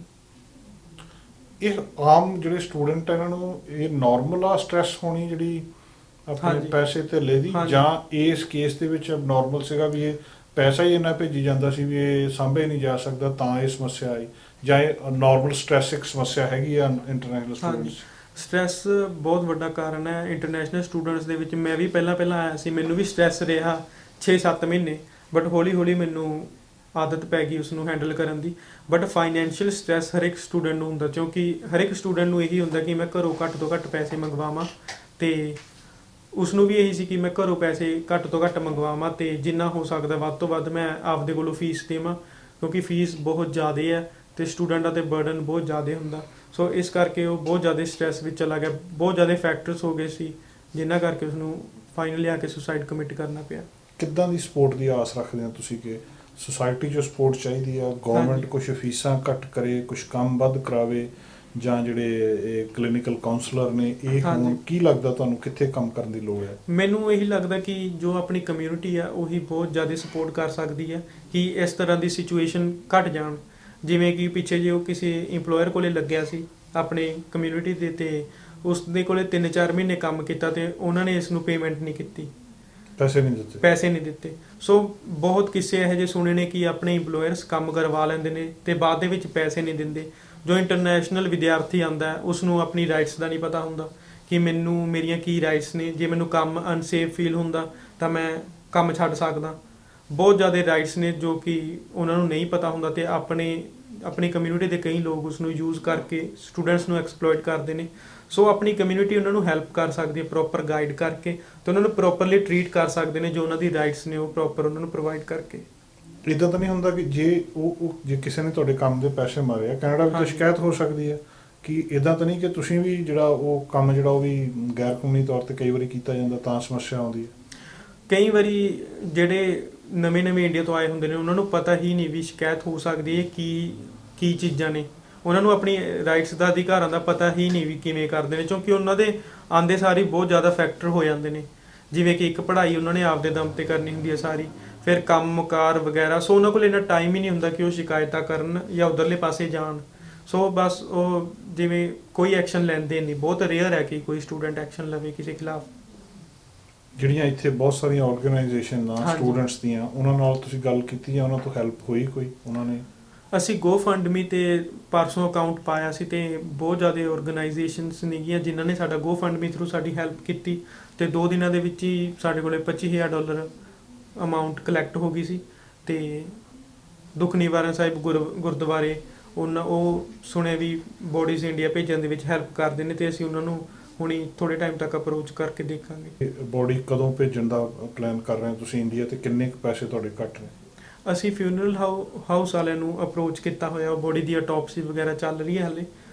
ਇਹ ਆਮ ਜਿਹੜੇ ਸਟੂਡੈਂਟ ਇਹਨਾਂ ਨੂੰ ਇਹ ਨਾਰਮਲ ਆ ਸਟ੍ਰੈਸ ਹੋਣੀ ਜਿਹੜੀ ਆਪਣੇ ਪੈਸੇ ਧੇਲੇ ਦੀ, ਜਾਂ ਇਸ ਕੇਸ ਦੇ ਵਿੱਚ ਨਾਰਮਲ ਸੀਗਾ ਵੀ ਇਹ ਪੈਸਾ ਹੀ ਇੰਨਾ ਭੇਜੀ ਜਾਂਦਾ ਸੀ ਵੀ ਇਹ ਸਾਂਭੇ ਨਹੀਂ ਜਾ ਸਕਦਾ ਤਾਂ ਇਹ ਸਮੱਸਿਆ ਆਈ, ਜਾਂ ਇਹ ਨਾਰਮਲ ਸਟ੍ਰੈਸ ਇੱਕ ਸਮੱਸਿਆ ਹੈਗੀ ਆ ਇੰਟਰਨੈਸ਼ਨਲ ਸਟੂਡੈਂਟਸ? ਸਟ੍ਰੈਸ ਬਹੁਤ ਵੱਡਾ ਕਾਰਨ ਹੈ ਇੰਟਰਨੈਸ਼ਨਲ ਸਟੂਡੈਂਟਸ ਦੇ ਵਿੱਚ। ਮੈਂ ਵੀ ਪਹਿਲਾਂ ਆਇਆ ਸੀ, ਮੈਨੂੰ ਵੀ ਸਟ੍ਰੈਸ ਰਿਹਾ 6-7 ਮਹੀਨੇ, ਬਟ ਹੌਲੀ ਹੌਲੀ ਮੈਨੂੰ ਆਦਤ ਪੈ ਗਈ ਉਸਨੂੰ ਹੈਂਡਲ ਕਰਨ ਦੀ। ਬਟ ਫਾਈਨੈਂਸ਼ੀਅਲ ਸਟ੍ਰੈਸ ਹਰ ਇੱਕ ਸਟੂਡੈਂਟ ਨੂੰ ਹੁੰਦਾ, ਕਿਉਂਕਿ ਹਰ ਇੱਕ ਸਟੂਡੈਂਟ ਨੂੰ ਇਹੀ ਹੁੰਦਾ ਕਿ ਮੈਂ ਘਰੋਂ ਘੱਟ ਤੋਂ ਘੱਟ ਪੈਸੇ ਮੰਗਵਾਵਾਂ, ਤੇ ਉਸਨੂੰ ਵੀ ਇਹੀ ਸੀ ਕਿ ਮੈਂ ਘਰੋਂ ਪੈਸੇ ਘੱਟ ਤੋਂ ਘੱਟ ਮੰਗਵਾਵਾਂ, ਤੇ ਜਿੰਨਾ ਹੋ ਸਕਦਾ ਵੱਧ ਤੋਂ ਵੱਧ ਮੈਂ ਆਪਦੇ ਕੋਲੋਂ ਫੀਸ ਦੇਵਾਂ, ਕਿਉਂਕਿ ਫੀਸ ਬਹੁਤ ਜ਼ਿਆਦਾ ਹੈ ਤੇ ਸਟੂਡੈਂਟਾਂ 'ਤੇ ਬਰਡਨ ਬਹੁਤ ਜ਼ਿਆਦਾ ਹੁੰਦਾ। ਸੋ ਇਸ ਕਰਕੇ ਉਹ ਬਹੁਤ ਜ਼ਿਆਦਾ ਸਟ੍ਰੈਸ ਵਿੱਚ ਚਲਾ ਗਿਆ। ਬਹੁਤ ਜ਼ਿਆਦਾ ਫੈਕਟਰਸ ਹੋ ਗਏ ਸੀ ਜਿਨ੍ਹਾਂ ਕਰਕੇ ਉਸਨੂੰ ਫਾਈਨਲੀ ਆ ਕੇ ਸੁਸਾਈਡ ਕਮਿਟ ਕਰਨਾ ਪਿਆ। ਕਿੱਦਾਂ ਦੀ ਸਪੋਰਟ ਦੀ ਆਸ ਰੱਖਦੇ ਹੋ ਤੁਸੀਂ ਕਿ ਸੁਸਾਇਟੀ 'ਚੋਂ ਸਪੋਰਟ ਚਾਹੀਦੀ ਆ, ਗਵਰਨਮੈਂਟ ਕੁਝ ਫੀਸਾਂ ਘੱਟ ਕਰੇ, ਕੁਝ ਕੰਮ ਵੱਧ ਕਰਾਵੇ, ਜਾਂ ਜਿਹੜੇ ਇਹ ਕਲੀਨਿਕਲ ਕਾਉਂਸਲਰ ਨੇ ਇਹ ਹੁਣ ਕੀ ਲੱਗਦਾ ਤੁਹਾਨੂੰ ਕਿੱਥੇ ਕੰਮ ਕਰਨ ਦੀ ਲੋੜ ਹੈ? ਮੈਨੂੰ ਇਹੀ ਲੱਗਦਾ ਕਿ ਜੋ ਆਪਣੀ ਕਮਿਊਨਿਟੀ ਆ ਉਹੀ ਬਹੁਤ ਜ਼ਿਆਦਾ ਸਪੋਰਟ ਕਰ ਸਕਦੀ ਹੈ ਕਿ ਇਸ ਤਰ੍ਹਾਂ ਦੀ ਸਿਚੁਏਸ਼ਨ ਘਟ ਜਾਣ। ਜਿਵੇਂ ਕਿ ਪਿੱਛੇ ਜੇ ਉਹ ਕਿਸੇ ਇੰਪਲੋਇਰ ਕੋਲੇ ਲੱਗਿਆ ਸੀ ਆਪਣੇ ਕਮਿਊਨਿਟੀ ਦੇ, ਤੇ ਉਸ ਦੇ ਕੋਲੇ 3-4 ਮਹੀਨੇ ਕੰਮ ਕੀਤਾ ਤੇ ਉਹਨਾਂ ਨੇ ਇਸ ਨੂੰ ਪੇਮੈਂਟ ਨਹੀਂ ਕੀਤੀ, ਪੈਸੇ ਨਹੀਂ ਦਿੱਤੇ। ਸੋ ਬਹੁਤ ਕਿੱਸੇ ਇਹੋ ਜਿਹੇ ਸੁਣੇ ਨੇ ਕਿ ਆਪਣੇ ਇੰਪਲੋਇਰਸ ਕੰਮ ਕਰਵਾ ਲੈਂਦੇ ਨੇ ਤੇ ਬਾਅਦ ਦੇ ਵਿੱਚ ਪੈਸੇ ਨਹੀਂ ਦਿੰਦੇ। ਜੋ ਇੰਟਰਨੈਸ਼ਨਲ ਵਿਦਿਆਰਥੀ ਆਉਂਦਾ ਉਸ ਨੂੰ ਆਪਣੀ ਰਾਈਟਸ ਦਾ ਨਹੀਂ ਪਤਾ ਹੁੰਦਾ ਕਿ ਮੈਨੂੰ ਮੇਰੀਆਂ ਕੀ ਰਾਈਟਸ ਨੇ। ਜੇ ਮੈਨੂੰ ਕੰਮ ਅਨਸੇਫ ਫੀਲ ਹੁੰਦਾ ਤਾਂ ਮੈਂ ਕੰਮ ਛੱਡ ਸਕਦਾ। ਬਹੁਤ ਜ਼ਿਆਦਾ ਰਾਈਟਸ ਨੇ ਜੋ ਕਿ ਉਹਨਾਂ ਨੂੰ ਨਹੀਂ ਪਤਾ ਹੁੰਦਾ ਤੇ ਆਪਣੀ ਕਮਿਊਨਿਟੀ ਦੇ ਕਈ ਲੋਕ ਉਸ ਨੂੰ ਯੂਜ਼ ਕਰਕੇ ਸਟੂਡੈਂਟਸ ਨੂੰ ਐਕਸਪਲੋਇਟ ਕਰਦੇ ਨੇ। ਸੋ ਆਪਣੀ ਕਮਿਊਨਿਟੀ ਉਹਨਾਂ ਨੂੰ ਹੈਲਪ ਕਰ ਸਕਦੀ ਹੈ ਪ੍ਰੋਪਰ ਗਾਈਡ ਕਰਕੇ ਤੇ ਉਹਨਾਂ ਨੂੰ ਪ੍ਰੋਪਰਲੀ ਟਰੀਟ ਕਰ ਸਕਦੇ ਨੇ, ਜੋ ਉਹਨਾਂ ਦੀ ਰਾਈਟਸ ਨੇ ਉਹ ਪ੍ਰੋਪਰ ਉਹਨਾਂ ਨੂੰ ਪ੍ਰੋਵਾਈਡ ਕਰਕੇ। ਇੱਦਾਂ ਤਾਂ ਨਹੀਂ ਹੁੰਦਾ ਕਿ ਜੇ ਕਿਸੇ ਨੇ ਤੁਹਾਡੇ ਕੰਮ ਦੇ ਪੈਸੇ ਮਾਰੇ ਆ, ਕੈਨੇਡਾ ਵਿੱਚ ਸ਼ਿਕਾਇਤ ਹੋ ਸਕਦੀ ਹੈ ਕਿ ਇੱਦਾਂ ਤਾਂ ਨਹੀਂ ਕਿ ਤੁਸੀਂ ਵੀ ਜਿਹੜਾ ਉਹ ਕੰਮ ਜਿਹੜਾ ਉਹ ਵੀ ਗੈਰ ਕਾਨੂੰਨੀ ਤੌਰ ਤੇ ਕਈ ਵਾਰੀ ਕੀਤਾ ਜਾਂਦਾ ਤਾਂ ਸਮੱਸਿਆ ਆਉਂਦੀ ਹੈ? ਕਈ ਵਾਰੀ ਜਿਹੜੇ ਨਵੇਂ ਇੰਡੀਆ ਤੋਂ ਆਏ ਹੁੰਦੇ ਨੇ ਉਹਨਾਂ ਨੂੰ ਪਤਾ ਹੀ ਨਹੀਂ ਵੀ ਸ਼ਿਕਾਇਤ ਹੋ ਸਕਦੀ ਹੈ ਕੀ ਚੀਜ਼ਾਂ ਨੇ। ਉਹਨਾਂ ਨੂੰ ਆਪਣੀ ਰਾਈਟਸ ਦਾ ਅਧਿਕਾਰਾਂ ਦਾ ਪਤਾ ਹੀ ਨਹੀਂ ਵੀ ਕਿਵੇਂ ਕਰਦੇ ਨੇ, ਕਿਉਂਕਿ ਉਹਨਾਂ ਦੇ ਆਉਂਦੇ ਸਾਰੀ ਬਹੁਤ ਜ਼ਿਆਦਾ ਫੈਕਟਰ ਹੋ ਜਾਂਦੇ ਨੇ। ਜਿਵੇਂ ਕਿ ਇੱਕ ਪੜ੍ਹਾਈ ਉਹਨਾਂ ਨੇ ਆਪਦੇ ਦਮ ਤੇ ਕਰਨੀ ਹੁੰਦੀ ਹੈ ਸਾਰੀ, ਫਿਰ ਕੰਮਕਾਰ ਵਗੈਰਾ। ਸੋ ਉਹਨਾਂ ਕੋਲ ਇੰਨਾ ਟਾਈਮ ਹੀ ਨਹੀਂ ਹੁੰਦਾ ਕਿ ਉਹ ਸ਼ਿਕਾਇਤਾਂ ਕਰਨ ਜਾਂ ਉਧਰਲੇ ਪਾਸੇ ਜਾਣ। ਸੋ ਬਸ ਉਹ ਜਿਵੇਂ ਕੋਈ ਐਕਸ਼ਨ ਲੈਂਦੇ ਨਹੀਂ, ਬਹੁਤ ਰੇਅਰ ਹੈ ਕਿ ਕੋਈ ਸਟੂਡੈਂਟ ਐਕਸ਼ਨ ਲਵੇ ਕਿਸੇ ਖਿਲਾਫ। ਜਿਹੜੀਆਂ ਇੱਥੇ ਬਹੁਤ ਸਾਰੀਆਂ ਆਰਗੇਨਾਈਜੇਸ਼ਨ ਆ ਸਟੂਡੈਂਟਸ ਦੀਆਂ, ਉਹਨਾਂ ਨਾਲ ਤੁਸੀਂ ਗੱਲ ਕੀਤੀ ਜਾਂ ਉਹਨਾਂ ਤੋਂ ਹੈਲਪ ਹੋਈ ਕੋਈ? ਉਹਨਾਂ ਨੇ ਅਸੀਂ GoFundMe ਤੇ ਪਰਸੋਂ ਅਕਾਊਂਟ ਪਾਇਆ ਸੀ ਤੇ ਬਹੁਤ ਜ਼ਿਆਦਾ ਆਰਗੇਨਾਈਜੇਸ਼ਨਸ ਨੇਗੀਆਂ ਜਿਨ੍ਹਾਂ ਨੇ ਸਾਡਾ GoFundMe ਥਰੂ ਸਾਡੀ ਹੈਲਪ ਕੀਤੀ ਤੇ 2 ਦਿਨਾਂ ਦੇ ਵਿੱਚ ਹੀ ਸਾਡੇ ਕੋਲੇ $25,000 ਅਮਾਊਂਟ ਕਲੈਕਟ ਹੋ ਗਈ ਸੀ। ਤੇ ਦੁੱਖ ਨਿਵਾਰਨ ਸਾਹਿਬ ਗੁਰਦੁਆਰੇ ਉਹ ਸੁਣੇ ਵੀ ਬੋਡੀਜ਼ ਇੰਡੀਆ ਭੇਜਣ ਦੇ ਵਿੱਚ ਹੈਲਪ ਕਰਦੇ ਨੇ ਤੇ ਅਸੀਂ ਉਹਨਾਂ ਨੂੰ ਹੁਣੀ ਥੋੜੇ ਟਾਈਮ ਤੱਕ ਅਪਰੋਚ ਕਰਕੇ ਦੇਖਾਂਗੇ। ਬੋਡੀ ਕਦੋਂ ਭੇਜਣ ਦਾ ਪਲਾਨ ਕਰ ਰਹੇ ਹੋ ਤੁਸੀਂ ਇੰਡੀਆ, ਤੇ ਕਿੰਨੇ ਕੁ ਪੈਸੇ ਤੁਹਾਡੇ ਘੱਟ ਨੇ? ਅਸੀਂ ਫਿਊਨਰਲ ਹਾਊਸ ਵਾਲਿਆਂ ਨੂੰ ਅਪਰੋਚ ਕੀਤਾ ਹੋਇਆ, ਬੋਡੀ ਦੀ ਆਟੋਪਸੀ ਵਗੈਰਾ ਚੱਲ ਰਹੀ ਹੈ ਹਾਲੇ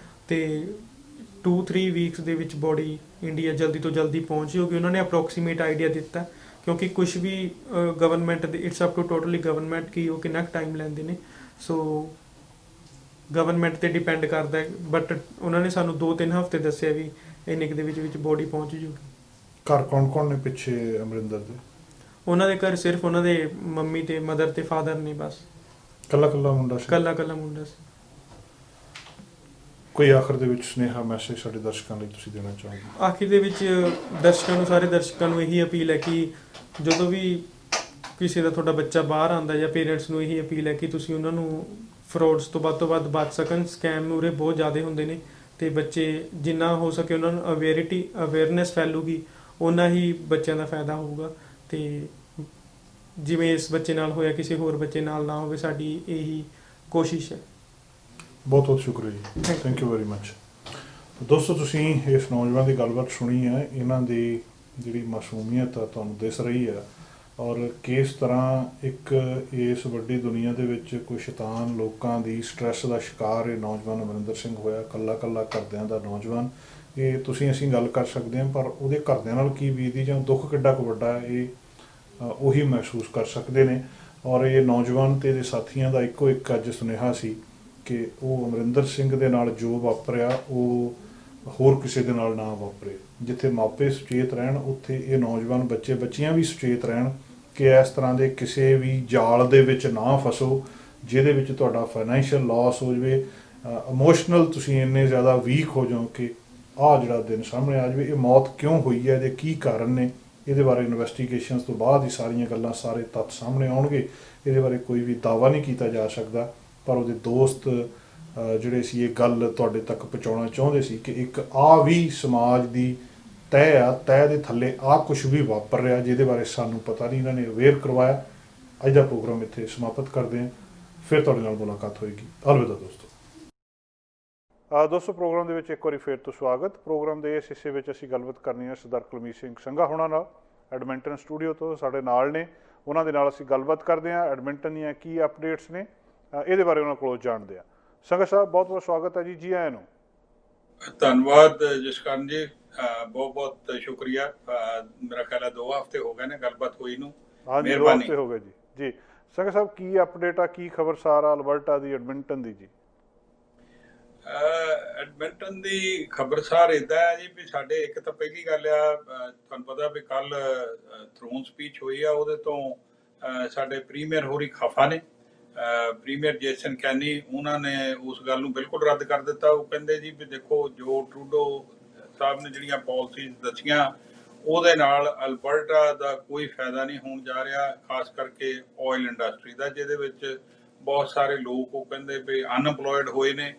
ਤੇ 2-3 ਵੀਕਸ ਦੇ ਵਿੱਚ ਬੋਡੀ ਇੰਡੀਆ ਜਲਦੀ ਤੋਂ ਜਲਦੀ ਪਹੁੰਚ ਜਾਊਗੀ। ਉਹਨਾਂ ਨੇ ਅਪਰੋਕਸੀਮੇਟ ਆਈਡੀਆ ਦਿੱਤਾ ਕਿਉਂਕਿ ਕੁਝ ਵੀ ਗਵਰਨਮੈਂਟ ਦੇ it's up to totally government ਕਿ ਉਹ ਕਿੰਨਾ ਟਾਈਮ ਲੈਂਦੇ ਨੇ। ਸੋ ਗਵਰਨਮੈਂਟ ਤੇ ਡਿਪੈਂਡ ਕਰਦਾ ਹੈ, ਬਟ ਉਹਨਾਂ ਨੇ ਸਾਨੂੰ 2-3 ਹਫ਼ਤੇ ਦੱਸਿਆ ਵੀ ਇੰਨੇ ਕੁ ਦੇ ਵਿੱਚ ਬੋਡੀ ਪਹੁੰਚ ਜੂਗੀ। ਘਰ ਕੌਣ ਨੇ ਪਿੱਛੇ ਅਮਰਿੰਦਰ ਦੇ? ਉਹਨਾਂ ਦੇ ਘਰ ਸਿਰਫ ਉਹਨਾਂ ਦੇ ਮੰਮੀ ਤੇ ਮਦਰ ਤੇ ਫਾਦਰ ਨੇ ਬਸ। ਕੱਲਾ ਮੁੰਡਾ ਸੀ? ਕੱਲਾ ਮੁੰਡਾ ਸੀ। ਕੋਈ ਆਖਰ ਦੇ ਵਿੱਚ ਸੁਨੇਹਾ ਮੈਸੇਜ ਸਾਡੇ ਦਰਸ਼ਕਾਂ ਲਈ ਤੁਸੀਂ ਦੇਣਾ ਚਾਹੋਗੇ? ਆਖਿਰ ਦੇ ਵਿੱਚ ਸਾਰੇ ਦਰਸ਼ਕਾਂ ਨੂੰ ਇਹੀ ਅਪੀਲ ਹੈ ਕਿ ਜਦੋਂ ਵੀ ਕਿਸੇ ਦਾ ਤੁਹਾਡਾ ਬੱਚਾ ਬਾਹਰ ਆਉਂਦਾ ਜਾਂ ਪੇਰੈਂਟਸ ਨੂੰ ਇਹੀ ਅਪੀਲ ਹੈ ਕਿ ਤੁਸੀਂ ਉਹਨਾਂ ਨੂੰ ਫਰੋਡਸ ਤੋਂ ਵੱਧ ਬਚ ਸਕਣ। ਸਕੈਮ ਮੂਹਰੇ ਬਹੁਤ ਜ਼ਿਆਦਾ ਹੁੰਦੇ ਨੇ ਤੇ ਬੱਚੇ ਜਿੰਨਾ ਹੋ ਸਕੇ ਉਹਨਾਂ ਨੂੰ ਅਵੇਅਰਨੈਸ ਫੈਲੂਗੀ, ਓਨਾ ਹੀ ਬੱਚਿਆਂ ਦਾ ਫਾਇਦਾ ਹੋਊਗਾ। ਤੇ ਜਿਵੇਂ ਇਸ ਬੱਚੇ ਨਾਲ ਹੋਇਆ ਕਿਸੇ ਹੋਰ ਬੱਚੇ ਨਾਲ ਨਾ ਹੋਵੇ, ਸਾਡੀ ਇਹੀ ਕੋਸ਼ਿਸ਼ ਹੈ। ਬਹੁਤ ਸ਼ੁਕਰੀਆ ਜੀ, ਥੈਂਕ ਯੂ ਵੈਰੀ ਮਚ। ਦੋਸਤੋ ਤੁਸੀਂ ਇਸ ਨੌਜਵਾਨ ਦੀ ਗੱਲਬਾਤ ਸੁਣੀ ਹੈ, ਇਹਨਾਂ ਦੀ ਜਿਹੜੀ ਮਾਸੂਮੀਅਤ ਆ ਤੁਹਾਨੂੰ ਦਿਸ ਰਹੀ ਹੈ ਔਰ ਕਿਸ ਤਰ੍ਹਾਂ ਇੱਕ ਇਸ ਵੱਡੀ ਦੁਨੀਆ ਦੇ ਵਿੱਚ ਕੋਈ ਸ਼ੈਤਾਨ ਲੋਕਾਂ ਦੀ ਸਟ੍ਰੈਸ ਦਾ ਸ਼ਿਕਾਰ ਇਹ ਨੌਜਵਾਨ ਅਮਰਿੰਦਰ ਸਿੰਘ ਹੋਇਆ। ਕੱਲਾ ਘਰਦਿਆਂ ਦਾ ਨੌਜਵਾਨ, ਇਹ ਅਸੀਂ ਗੱਲ ਕਰ ਸਕਦੇ ਹਾਂ, ਪਰ ਉਹਦੇ ਘਰਦਿਆਂ ਨਾਲ ਕੀ ਬੀਤਦੀ ਜਾਂ ਦੁੱਖ ਕਿੱਡਾ ਕੁ ਵੱਡਾ ਹੈ ਇਹ ਉਹੀ ਮਹਿਸੂਸ ਕਰ ਸਕਦੇ ਨੇ। ਔਰ ਇਹ ਨੌਜਵਾਨ ਤੇ ਇਹਦੇ ਸਾਥੀਆਂ ਦਾ ਇੱਕੋ ਇੱਕ ਅੱਜ ਸੁਨੇਹਾ ਸੀ ਕਿ ਉਹ ਅਮਰਿੰਦਰ ਸਿੰਘ ਦੇ ਨਾਲ ਜੋ ਵਾਪਰਿਆ ਉਹ ਹੋਰ ਕਿਸੇ ਦੇ ਨਾਲ ਨਾ ਵਾਪਰੇ। ਜਿੱਥੇ ਮਾਪੇ ਸੁਚੇਤ ਰਹਿਣ ਉੱਥੇ ਇਹ ਨੌਜਵਾਨ ਬੱਚੀਆਂ ਵੀ ਸੁਚੇਤ ਰਹਿਣ ਕਿ ਇਸ ਤਰ੍ਹਾਂ ਦੇ ਕਿਸੇ ਵੀ ਜਾਲ ਦੇ ਵਿੱਚ ਨਾ ਫਸੋ ਜਿਹਦੇ ਵਿੱਚ ਤੁਹਾਡਾ ਫਾਈਨੈਂਸ਼ੀਅਲ ਲਾਸ ਹੋ ਜਾਵੇ, ਇਮੋਸ਼ਨਲ ਤੁਸੀਂ ਇੰਨੇ ਜ਼ਿਆਦਾ ਵੀਕ ਹੋ ਜਾਓ ਕਿ ਆਹ ਜਿਹੜਾ ਦਿਨ ਸਾਹਮਣੇ ਆ ਜਾਵੇ। ਇਹ ਮੌਤ ਕਿਉਂ ਹੋਈ ਹੈ, ਇਹਦੇ ਕੀ ਕਾਰਨ ਨੇ, ਇਹਦੇ ਬਾਰੇ ਇਨਵੈਸਟੀਗੇਸ਼ਨਸ ਤੋਂ ਬਾਅਦ ਹੀ ਸਾਰੀਆਂ ਗੱਲਾਂ ਸਾਰੇ ਤੱਥ ਸਾਹਮਣੇ ਆਉਣਗੇ। ਇਹਦੇ ਬਾਰੇ ਕੋਈ ਵੀ ਦਾਅਵਾ ਨਹੀਂ ਕੀਤਾ ਜਾ ਸਕਦਾ, ਪਰ ਉਹਦੇ ਦੋਸਤ ਜਿਹੜੇ ਸੀ ਇਹ ਗੱਲ ਤੁਹਾਡੇ ਤੱਕ ਪਹੁੰਚਾਉਣਾ ਚਾਹੁੰਦੇ ਸੀ ਕਿ ਇੱਕ ਵੀ ਸਮਾਜ ਦੀ ਤਹਿ ਦੇ ਥੱਲੇ ਕੁਝ ਵੀ ਵਾਪਰ ਰਿਹਾ ਜਿਹਦੇ ਬਾਰੇ ਸਾਨੂੰ ਪਤਾ ਨਹੀਂ। ਇਹਨਾਂ ਨੇ ਅਵੇਅਰ ਕਰਵਾਇਆ। ਅੱਜ ਦਾ ਪ੍ਰੋਗਰਾਮ ਇੱਥੇ ਸਮਾਪਤ ਕਰਦੇ ਹਾਂ, ਫਿਰ ਤੁਹਾਡੇ ਨਾਲ ਮੁਲਾਕਾਤ ਹੋਏਗੀ। ਅਲਵਿਦਾ ਦੋਸਤੋ। ਦੋਸਤੋ ਪ੍ਰੋਗਰਾਮ ਦੇ ਵਿੱਚ ਇੱਕ ਵਾਰੀ ਫਿਰ ਤੋਂ ਸਵਾਗਤ। ਪ੍ਰੋਗਰਾਮ ਦੇ ਇਸ ਹਿੱਸੇ ਵਿੱਚ ਅਸੀਂ ਗੱਲਬਾਤ ਕਰਨੀ ਹੈ ਸਰਦਾਰ ਕੁਲਮੀਤ ਸਿੰਘ ਸੰਘਾ ਹੋਣਾ ਨਾਲ। ਐਡਮਿੰਟਨ ਸਟੂਡੀਓ ਤੋਂ ਸਾਡੇ ਨਾਲ ਨੇ, ਉਹਨਾਂ ਦੇ ਨਾਲ ਅਸੀਂ ਗੱਲਬਾਤ ਕਰਦੇ ਹਾਂ। ਐਡਮਿੰਟਨ ਦੀਆਂ ਕੀ ਅਪਡੇਟਸ ਨੇ ਇਹਦੇ ਬਾਰੇ ਉਹਨਾਂ ਕੋਲੋਂ ਜਾਣਦੇ ਹਾਂ। ਸੰਘਾ ਸਾਹਿਬ ਬਹੁਤ ਬਹੁਤ ਸਵਾਗਤ ਹੈ ਜੀ, ਆਇਆਂ ਨੂੰ। ਧੰਨਵਾਦ ਜਸਕਰਨ ਜੀ, ਬਹੁਤ ਸ਼ੁਕਰੀਆ। ਮੇਰਾ ਖਿਆਲ ਹੈ 2 ਹਫ਼ਤੇ ਹੋ ਗਏ ਨੇ ਗੱਲਬਾਤ ਹੋਈ ਨੂੰ। ਹਾਂਜੀ 2 ਹਫ਼ਤੇ ਹੋ ਗਏ ਜੀ। ਸੰਘਾ ਸਾਹਿਬ ਕੀ ਅਪਡੇਟ ਆ, ਕੀ ਖਬਰਸਾਰ ਆ ਅਲਬਰਟਾ ਦੀ, ਐਡਮਿੰਟਨ ਦੀ ਜੀ? ਐਡਮਿੰਟਨ ਦੀ ਖਬਰਸਾਰ ਇੱਦਾਂ ਹੈ ਜੀ ਵੀ ਸਾਡੇ ਇੱਕ ਤਾਂ ਪਹਿਲੀ ਗੱਲ ਆ, ਤੁਹਾਨੂੰ ਪਤਾ ਵੀ ਕੱਲ ਥਰੋਨ ਸਪੀਚ ਹੋਈ ਆ, ਉਹਦੇ ਤੋਂ ਸਾਡੇ ਪ੍ਰੀਮੀਅਰ ਹੋਰੀ ਖਫਾ ਨੇ। ਪ੍ਰੀਮੀਅਰ ਜੇਸਨ ਕੈਨੀ ਉਹਨਾਂ ਨੇ ਉਸ ਗੱਲ ਨੂੰ ਬਿਲਕੁਲ ਰੱਦ ਕਰ ਦਿੱਤਾ। ਉਹ ਕਹਿੰਦੇ ਜੀ ਵੀ ਦੇਖੋ ਜੋ ਟਰੂਡੋ ਸਾਹਿਬ ਨੇ ਜਿਹੜੀਆਂ ਪਾਲਿਸੀਜ਼ ਦੱਸੀਆਂ ਉਹਦੇ ਨਾਲ ਅਲਬਰਟਾ ਦਾ ਕੋਈ ਫਾਇਦਾ ਨਹੀਂ ਹੋਣ ਜਾ ਰਿਹਾ, ਖਾਸ ਕਰਕੇ ਆਇਲ ਇੰਡਸਟਰੀ ਦਾ, ਜਿਹਦੇ ਵਿੱਚ ਬਹੁਤ ਸਾਰੇ ਲੋਕ ਉਹ ਕਹਿੰਦੇ ਵੀ ਅਨਐਮਪਲੋਇਡ ਹੋਏ ਨੇ,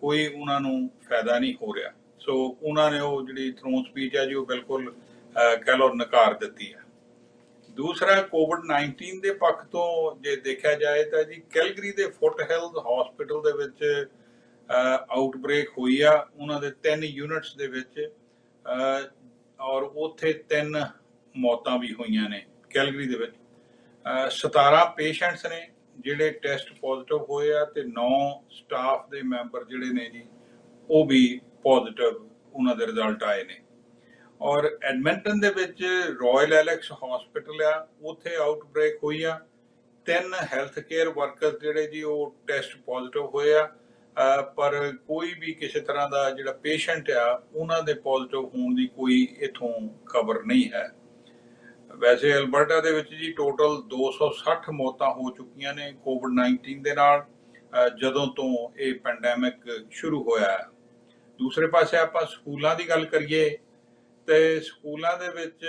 ਕੋਈ ਉਹਨਾਂ ਨੂੰ ਫਾਇਦਾ ਨਹੀਂ ਹੋ ਰਿਹਾ। ਸੋ ਉਹਨਾਂ ਨੇ ਉਹ ਜਿਹੜੀ ਥਰੋਨ ਸਪੀਚ ਹੈ ਜੀ ਉਹ ਬਿਲਕੁਲ ਕਹਿ ਲਓ ਨਕਾਰ ਦਿੱਤੀ ਹੈ। ਦੂਸਰਾ ਕੋਵਿਡ-19 ਦੇ ਪੱਖ ਤੋਂ ਜੇ ਦੇਖਿਆ ਜਾਏ ਤਾਂ ਜੀ ਕੈਲਗਰੀ ਦੇ ਫੁੱਟ ਹਿਲਜ਼ ਹਸਪੀਟਲ ਦੇ ਵਿੱਚ ਆਊਟਬ੍ਰੇਕ ਹੋਈ ਆ, ਉਹਨਾਂ ਦੇ 3 ਯੂਨਿਟਸ ਦੇ ਵਿੱਚ, ਔਰ ਉੱਥੇ 3 ਮੌਤਾਂ ਵੀ ਹੋਈਆਂ ਨੇ ਕੈਲਗਰੀ ਦੇ ਵਿੱਚ। 17 ਪੇਸ਼ੈਂਟਸ ਨੇ ਜਿਹੜੇ ਟੈਸਟ ਪੋਜ਼ਿਟਿਵ ਹੋਏ ਆ ਤੇ 9 ਸਟਾਫ ਦੇ ਮੈਂਬਰ ਜਿਹੜੇ ਨੇ ਜੀ ਉਹ ਵੀ ਪੋਜ਼ਿਟਿਵ ਉਹਨਾਂ ਦੇ ਰਿਜ਼ਲਟ ਆਏ ਨੇ। ਔਰ ਐਡਮਿੰਟਨ ਦੇ ਵਿੱਚ ਰਾਇਲ ਐਲੈਕਸ ਹਸਪੀਟਲ ਆ, ਉੱਥੇ ਆਊਟਬ੍ਰੇਕ ਹੋਈ ਆ, 3 ਹੈਲਥ ਕੇਅਰ ਵਰਕਰ ਜਿਹੜੇ ਜੀ ਉਹ ਟੈਸਟ ਪੋਜ਼ਿਟਿਵ ਹੋਏ ਆ, ਪਰ ਕੋਈ ਵੀ ਕਿਸੇ ਤਰ੍ਹਾਂ ਦਾ ਜਿਹੜਾ ਪੇਸ਼ੈਂਟ ਆ ਉਹਨਾਂ ਦੇ ਪੋਜ਼ਿਟਿਵ ਹੋਣ ਦੀ ਕੋਈ ਇਥੋਂ ਖਬਰ ਨਹੀਂ ਹੈ। ਵੈਸੇ ਅਲਬਰਟਾ ਦੇ ਵਿੱਚ ਜੀ ਟੋਟਲ 260 ਮੌਤਾਂ ਹੋ ਚੁੱਕੀਆਂ ਨੇ ਕੋਵਿਡ-19 ਦੇ ਨਾਲ ਜਦੋਂ ਤੋਂ ਇਹ ਪੈਂਡੈਮਿਕ ਸ਼ੁਰੂ ਹੋਇਆ ਹੈ। ਦੂਸਰੇ ਪਾਸੇ ਆਪਾਂ ਸਕੂਲਾਂ ਦੀ ਗੱਲ ਕਰੀਏ ਤੇ ਸਕੂਲਾਂ ਦੇ ਵਿੱਚ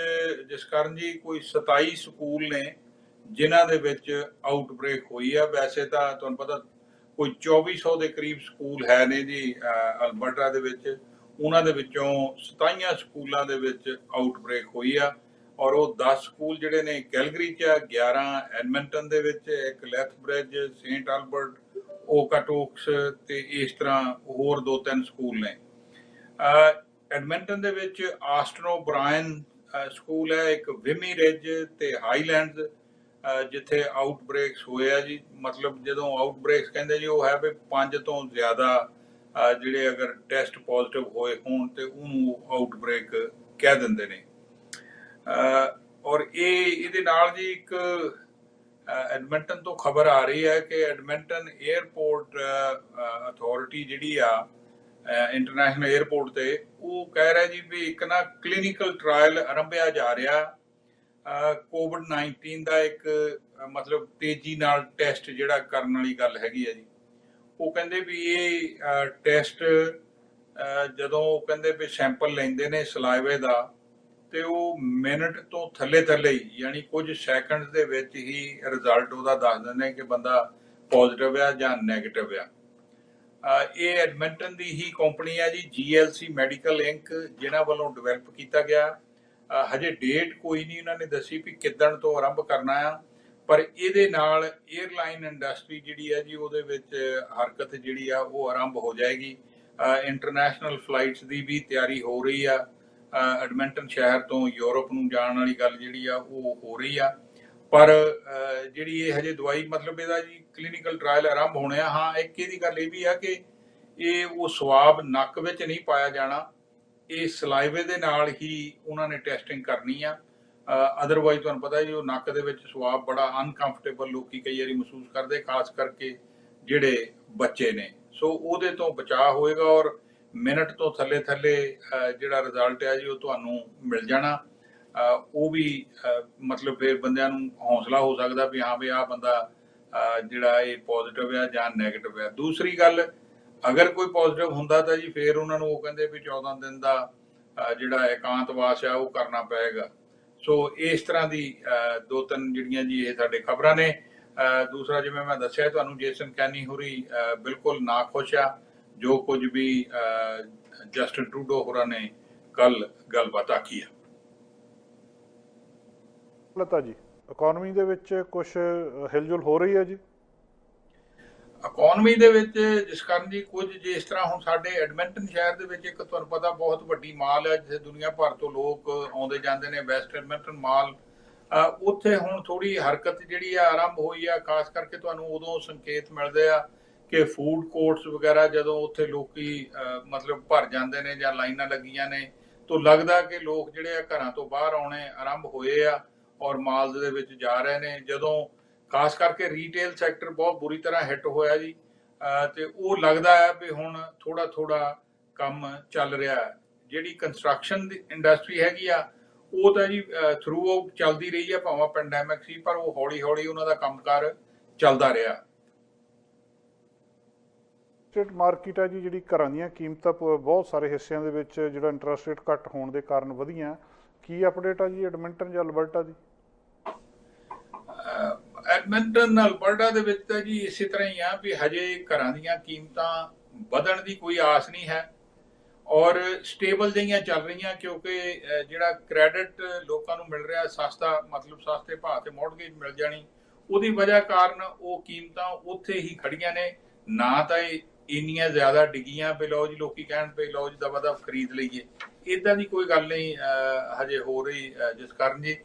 ਜਿਸ ਕਾਰਨ ਜੀ ਕੋਈ 27 ਸਕੂਲ ਨੇ ਜਿਨ੍ਹਾਂ ਦੇ ਵਿੱਚ ਆਊਟਬ੍ਰੇਕ ਹੋਈ ਆ। ਵੈਸੇ ਤਾਂ ਤੁਹਾਨੂੰ ਪਤਾ ਕੋਈ 2400 ਦੇ ਕਰੀਬ ਸਕੂਲ ਹੈ ਨੇ ਜੀ ਅਲਬਰਟਾ ਦੇ ਵਿੱਚ, ਉਹਨਾਂ ਦੇ ਵਿੱਚੋਂ 27 ਸਕੂਲਾਂ ਦੇ ਵਿੱਚ ਆਊਟਬ੍ਰੇਕ ਹੋਈ ਆ, ਔਰ ਉਹ 10 ਸਕੂਲ ਜਿਹੜੇ ਨੇ ਕੈਲਗਰੀ 'ਚ ਆ, 11 ਐਡਮਿੰਟਨ ਦੇ ਵਿੱਚ, ਇੱਕ ਲੈਥਬ੍ਰਿਜ, ਸੇਂਟ ਆਲਬਰਟ, ਓਕਾਟੋਕਸ ਤੇ ਇਸ ਤਰ੍ਹਾਂ ਹੋਰ 2-3 ਸਕੂਲ ਨੇ। ਐਡਮਿੰਟਨ ਦੇ ਵਿੱਚ ਆਸਟਨ ਓਬਰਾਇਨ ਸਕੂਲ ਹੈ, ਇੱਕ ਵਿਮੀ ਰਿਜ ਤੇ ਹਾਈਲੈਂਡਸ ਜਿੱਥੇ ਆਊਟਬ੍ਰੇਕਸ ਹੋਏ ਆ ਜੀ। ਮਤਲਬ ਜਦੋਂ ਆਊਟਬ੍ਰੇਕਸ ਕਹਿੰਦੇ ਜੀ ਉਹ ਹੈ ਵੀ 5 ਤੋਂ ਜ਼ਿਆਦਾ ਜਿਹੜੇ ਅਗਰ ਟੈਸਟ ਪੋਜ਼ਿਟਿਵ ਹੋਏ ਹੋਣ ਤੇ ਉਹਨੂੰ ਆਊਟਬ੍ਰੇਕ ਕਹਿ ਦਿੰਦੇ ਨੇ। ਔਰ ਇਹਦੇ ਨਾਲ ਜੀ ਇੱਕ ਐਡਮਿੰਟਨ ਤੋਂ ਖਬਰ ਆ ਰਹੀ ਹੈ ਕਿ ਐਡਮਿੰਟਨ 에ਅਰਪੋਰਟ ਅਥਾਰਟੀ ਜਿਹੜੀ ਆ ਇੰਟਰਨੈਸ਼ਨਲ 에ਅਰਪੋਰਟ ਤੇ, ਉਹ ਕਹਿ ਰਿਹਾ ਜੀ ਵੀ ਇੱਕ ਨਾ ਕਲੀਨਿਕਲ ਟ੍ਰਾਇਲ ਆਰੰਭਿਆ ਜਾ ਰਿਹਾ ਕੋਵਿਡ-19 ਦਾ, ਇੱਕ ਮਤਲਬ ਤੇਜ਼ੀ ਨਾਲ ਟੈਸਟ ਜਿਹੜਾ ਕਰਨ ਵਾਲੀ ਗੱਲ ਹੈਗੀ ਹੈ ਜੀ। ਉਹ ਕਹਿੰਦੇ ਵੀ ਇਹ ਟੈਸਟ ਜਦੋਂ ਉਹ ਕਹਿੰਦੇ ਵੀ ਸੈਂਪਲ ਲੈਂਦੇ ਨੇ ਸਲਾਈਵੇ ਦਾ ਤੇ ਉਹ ਮਿੰਟ ਤੋਂ ਥੱਲੇ ਹੀ ਯਾਨੀ ਕੁਝ ਸੈਕਿੰਡਸ ਦੇ ਵਿੱਚ ਹੀ ਰਿਜ਼ਲਟ ਉਹਦਾ ਦੱਸ ਦਿੰਦੇ ਕਿ ਬੰਦਾ ਪੋਜ਼ਿਟਿਵ ਆ ਜਾਂ ਨੈਗੇਟਿਵ ਆ। ਇਹ ਐਡਮਿੰਟਨ ਦੀ ਹੀ ਕੰਪਨੀ ਆ ਜੀ GLC ਮੈਡੀਕਲ ਇੰਕ, ਜਿਨ੍ਹਾਂ ਵੱਲੋਂ ਡਿਵੈਲਪ ਕੀਤਾ ਗਿਆ। ਹਜੇ ਡੇਟ ਕੋਈ ਨਹੀਂ ਉਹਨਾਂ ਨੇ ਦੱਸੀ ਵੀ ਕਿੱਦਣ ਤੋਂ ਆਰੰਭ ਕਰਨਾ ਆ, ਪਰ ਇਹਦੇ ਨਾਲ 에ਅਰਲਾਈਨ ਇੰਡਸਟਰੀ ਜਿਹੜੀ ਆ ਜੀ ਉਹਦੇ ਵਿੱਚ ਹਰਕਤ ਜਿਹੜੀ ਆ ਉਹ ਆਰੰਭ ਹੋ ਜਾਏਗੀ। ਇੰਟਰਨੈਸ਼ਨਲ ਫਲਾਈਟਸ ਦੀ ਵੀ ਤਿਆਰੀ ਹੋ ਰਹੀ ਆ, ਐਡਮਿੰਟਨ ਸ਼ਹਿਰ ਤੋਂ ਯੂਰਪ ਨੂੰ ਜਾਣ ਵਾਲੀ ਗੱਲ ਜਿਹੜੀ ਆ ਉਹ ਹੋ ਰਹੀ ਆ। ਪਰ ਜਿਹੜੀ ਇਹ ਹਜੇ ਦਵਾਈ ਮਤਲਬ ਇਹਦਾ ਜੀ ਕਲੀਨਿਕਲ ਟ੍ਰਾਇਲ ਆਰੰਭ ਹੋਣੇ ਆ। ਹਾਂ, ਇੱਕ ਇਹਦੀ ਗੱਲ ਇਹ ਵੀ ਆ ਕਿ ਇਹ ਉਹ ਸਵਾਬ ਨੱਕ ਵਿੱਚ ਨਹੀਂ ਪਾਇਆ ਜਾਣਾ, ਇਹ ਸਲਾਈਵੇ ਦੇ ਨਾਲ ਹੀ ਉਹਨਾਂ ਨੇ ਟੈਸਟਿੰਗ ਕਰਨੀ ਆ। ਅਦਰਵਾਈਜ਼ ਤੁਹਾਨੂੰ ਪਤਾ ਜੀ ਉਹ ਨੱਕ ਦੇ ਵਿੱਚ ਸਵਾਬ ਬੜਾ ਅਨਕੰਫਰਟੇਬਲ ਲੋਕੀ ਕਈ ਵਾਰੀ ਮਹਿਸੂਸ ਕਰਦੇ, ਖਾਸ ਕਰਕੇ ਜਿਹੜੇ ਬੱਚੇ ਨੇ। ਸੋ ਉਹਦੇ ਤੋਂ ਬਚਾਅ ਹੋਏਗਾ ਔਰ ਮਿੰਟ ਤੋਂ ਥੱਲੇ ਜਿਹੜਾ ਰਿਜ਼ਲਟ ਹੈ ਜੀ ਉਹ ਤੁਹਾਨੂੰ ਮਿਲ ਜਾਣਾ। ਉਹ ਵੀ ਮਤਲਬ ਫਿਰ ਬੰਦਿਆਂ ਨੂੰ ਹੌਸਲਾ ਹੋ ਸਕਦਾ ਵੀ ਹਾਂ ਵੀ ਆਹ ਬੰਦਾ ਜਿਹੜਾ ਇਹ ਪੋਜ਼ਿਟਿਵ ਆ ਜਾਂ ਨੈਗੇਟਿਵ ਆ। ਦੂਸਰੀ ਗੱਲ, ਅਗਰ ਕੋਈ ਪੋਜ਼ਿਟਿਵ ਹੁੰਦਾ ਤਾਂ ਜੀ ਫਿਰ ਉਹਨਾਂ ਨੂੰ ਉਹ ਕਹਿੰਦੇ ਵੀ 14 ਦਿਨ ਦਾ ਜਿਹੜਾ ਇਕਾਂਤਵਾਸ ਆ ਉਹ ਕਰਨਾ ਪਏਗਾ। ਸੋ ਇਸ ਤਰ੍ਹਾਂ ਦੀ 2-3 ਜਿਹੜੀਆਂ ਜੀ ਇਹ ਸਾਡੇ ਖਬਰਾਂ ਨੇ। ਦੂਸਰਾ, ਜਿਵੇਂ ਮੈਂ ਦੱਸਿਆ ਤੁਹਾਨੂੰ, ਜੇਸਨ ਕੈਨੀ ਹੋਰੀ ਬਿਲਕੁਲ ਨਾਖੁਸ਼ ਆ ਜੋ ਕੁਝ ਵੀ ਜਸਟਿਨ ਟਰੂਡੋ ਹੋਰਾਂ ਨੇ ਕੱਲ ਗੱਲਬਾਤ ਆਖੀ ਆ। ਲਤਾ ਜੀ, ਇਕਨੋਮੀ ਦੇ ਵਿੱਚ ਕੁਝ ਹਿਲਜੁਲ ਹੋ ਰਹੀ ਹੈ ਜੀ? ਇਕਨੋਮੀ ਦੇ ਵਿੱਚ ਜਿਸ ਕਾਰਨ ਜੀ ਕੁਝ ਜਿਸ ਤਰ੍ਹਾਂ ਹੁਣ ਸਾਡੇ ਐਡਮਿੰਟਨ ਸ਼ਹਿਰ ਦੇ ਵਿੱਚ ਇੱਕ ਤੁਹਾਨੂੰ ਪਤਾ ਬਹੁਤ ਵੱਡੀ ਮਾਲ ਹੈ ਜਿੱਥੇ ਦੁਨੀਆ ਭਰ ਤੋਂ ਲੋਕ ਆਉਂਦੇ ਜਾਂਦੇ ਨੇ, ਵੈਸਟ ਐਡਮਿੰਟਨ ਮਾਲ। ਉੱਥੇ ਹੁਣ ਥੋੜੀ ਹਰਕਤ ਜਿਹੜੀ ਆ ਆਰੰਭ ਹੋਈ ਆ। ਖਾਸ ਕਰਕੇ ਤੁਹਾਨੂੰ ਉਦੋਂ ਸੰਕੇਤ ਮਿਲਦੇ ਆ ਕਿ ਫੂਡ ਕੋਰਟਸ ਵਗੈਰਾ ਜਦੋਂ ਉੱਥੇ ਲੋਕੀ ਮਤਲਬ ਭਰ ਜਾਂਦੇ ਨੇ ਜਾਂ ਲਾਈਨਾਂ ਲੱਗੀਆਂ ਨੇ, ਤਾਂ ਲੱਗਦਾ ਕਿ ਲੋਕ ਜਿਹੜੇ ਆ ਘਰਾਂ ਤੋਂ ਬਾਹਰ ਆਉਣੇ ਆਰੰਭ ਹੋਏ ਆ ਔਰ ਮਾਲਸ ਦੇ ਵਿੱਚ ਜਾ ਰਹੇ ਨੇ। ਜਦੋਂ ਖਾਸ ਕਰਕੇ ਰੀਟੇਲ ਸੈਕਟਰ ਬਹੁਤ ਬੁਰੀ ਤਰ੍ਹਾਂ ਹਿੱਟ ਹੋਇਆ ਜੀ, ਤੇ ਉਹ ਲੱਗਦਾ ਹੈ ਵੀ ਹੁਣ ਥੋੜਾ ਕੰਮ ਚੱਲ ਰਿਹਾ ਹੈ। ਜਿਹੜੀ ਕੰਸਟਰਕਸ਼ਨ ਦੀ ਇੰਡਸਟਰੀ ਹੈਗੀ ਆ ਉਹ ਤਾਂ ਜੀ ਥਰੂ ਆਊਟ ਚੱਲਦੀ ਰਹੀ ਆ, ਭਾਵੇਂ ਪੈਂਡੈਮਿਕ ਸੀ, ਪਰ ਉਹ ਹੌਲੀ ਉਹਨਾਂ ਦਾ ਕੰਮਕਾਰ ਚੱਲਦਾ ਰਿਹਾ। ਸਟੇਟ ਮਾਰਕੀਟ ਹੈ ਜੀ, ਜਿਹੜੀ ਘਰਾਂ ਦੀਆਂ ਕੀਮਤਾਂ ਬਹੁਤ ਸਾਰੇ ਹਿੱਸਿਆਂ ਦੇ ਵਿੱਚ ਜਿਹੜਾ ਇੰਟਰਸਟ ਰੇਟ ਘੱਟ ਹੋਣ ਦੇ ਕਾਰਨ ਵਧੀਆਂ, ਕੀ ਅਪਡੇਟ ਆ ਜੀ ਐਡਮਿੰਟਨ ਜਾਂ ਅਲਬਰਟਾ ਦੀ? ਐਡਮਿੰਟਨ ਅਲਬਰਟਾ ਦੇ ਵਿੱਚ ਤਾਂ ਜੀ ਇਸੇ ਤਰ੍ਹਾਂ ਹੀ ਆ ਵੀ ਹਜੇ ਘਰਾਂ ਦੀਆਂ ਕੀਮਤਾਂ ਵਧਣ ਦੀ ਕੋਈ ਆਸ ਨਹੀਂ ਹੈ ਔਰ ਸਟੇਬਲ ਜਿਹੀਆਂ ਚੱਲ ਰਹੀਆਂ, ਕਿਉਂਕਿ ਜਿਹੜਾ ਕ੍ਰੈਡਿਟ ਲੋਕਾਂ ਨੂੰ ਮਿਲ ਰਿਹਾ ਸਸਤਾ, ਮਤਲਬ ਸਸਤੇ ਭਾਅ ਤੇ ਮੌਰਗੇਜ ਮਿਲ ਜਾਣੀ, ਉਹਦੀ ਵਜ੍ਹਾ ਕਾਰਨ ਉਹ ਕੀਮਤਾਂ ਉੱਥੇ ਹੀ ਖੜੀਆਂ ਨੇ। ਨਾ ਤਾਂ ਇਹ ਇੰਨੀਆਂ ਜ਼ਿਆਦਾ ਡਿੱਗੀਆਂ ਵੀ ਲਓ ਜੀ ਲੋਕੀ ਕਹਿਣ ਵੀ ਲਓ ਜੀ ਦਬਾ ਦਬ ਖਰੀਦ ਲਈਏ, ਇੱਦਾਂ ਦੀ ਕੋਈ ਗੱਲ ਨਹੀਂ ਹਜੇ ਹੋ ਰਹੀ, ਜਿਸ ਕਾਰਨ ਜੀ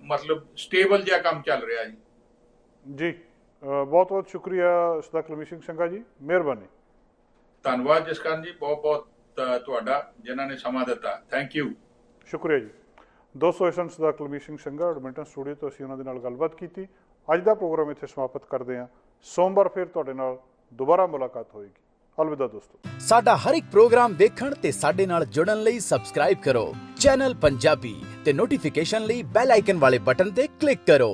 ਮਤਲਬ ਸਟੇਬਲ ਜਿਹਾ ਕੰਮ ਚੱਲ ਰਿਹਾ ਜੀ। ਜੀ ਬਹੁਤ ਬਹੁਤ ਸ਼ੁਕਰੀਆ ਸਦਾ ਕੁਲਵੀਰ ਸਿੰਘ ਸੰਘਾ ਜੀ, ਮਿਹਰਬਾਨੀ। ਧੰਨਵਾਦ ਜਸਕਰਨ ਜੀ, ਬਹੁਤ ਬਹੁਤ ਤੁਹਾਡਾ ਜਿਨ੍ਹਾਂ ਨੇ ਸਮਾਂ ਦਿੱਤਾ, ਥੈਂਕ ਯੂ। ਸ਼ੁਕਰੀਆ ਜੀ। ਦੋਸਤੋ, ਇਸ ਸਦਾ ਕੁਲਵੀਰ ਸਿੰਘ ਸੰਘਾ ਐਡਮਿੰਟਨ ਸਟੂਡੀਓ ਤੋਂ ਅਸੀਂ ਉਹਨਾਂ ਦੇ ਨਾਲ ਗੱਲਬਾਤ ਕੀਤੀ। ਅੱਜ ਦਾ ਪ੍ਰੋਗਰਾਮ ਇੱਥੇ ਸਮਾਪਤ ਕਰਦੇ ਹਾਂ। ਸੋਮਵਾਰ ਫਿਰ ਤੁਹਾਡੇ ਨਾਲ ਦੁਬਾਰਾ ਮੁਲਾਕਾਤ ਹੋਏਗੀ। अलविदा दोस्तों। साडा हर एक प्रोग्राम देखण ते साडे नाल जुड़न लई सबसक्राइब करो चैनल पंजाबी ते नोटिफिकेशन लई बेल आइकन वाले बटन ते क्लिक करो।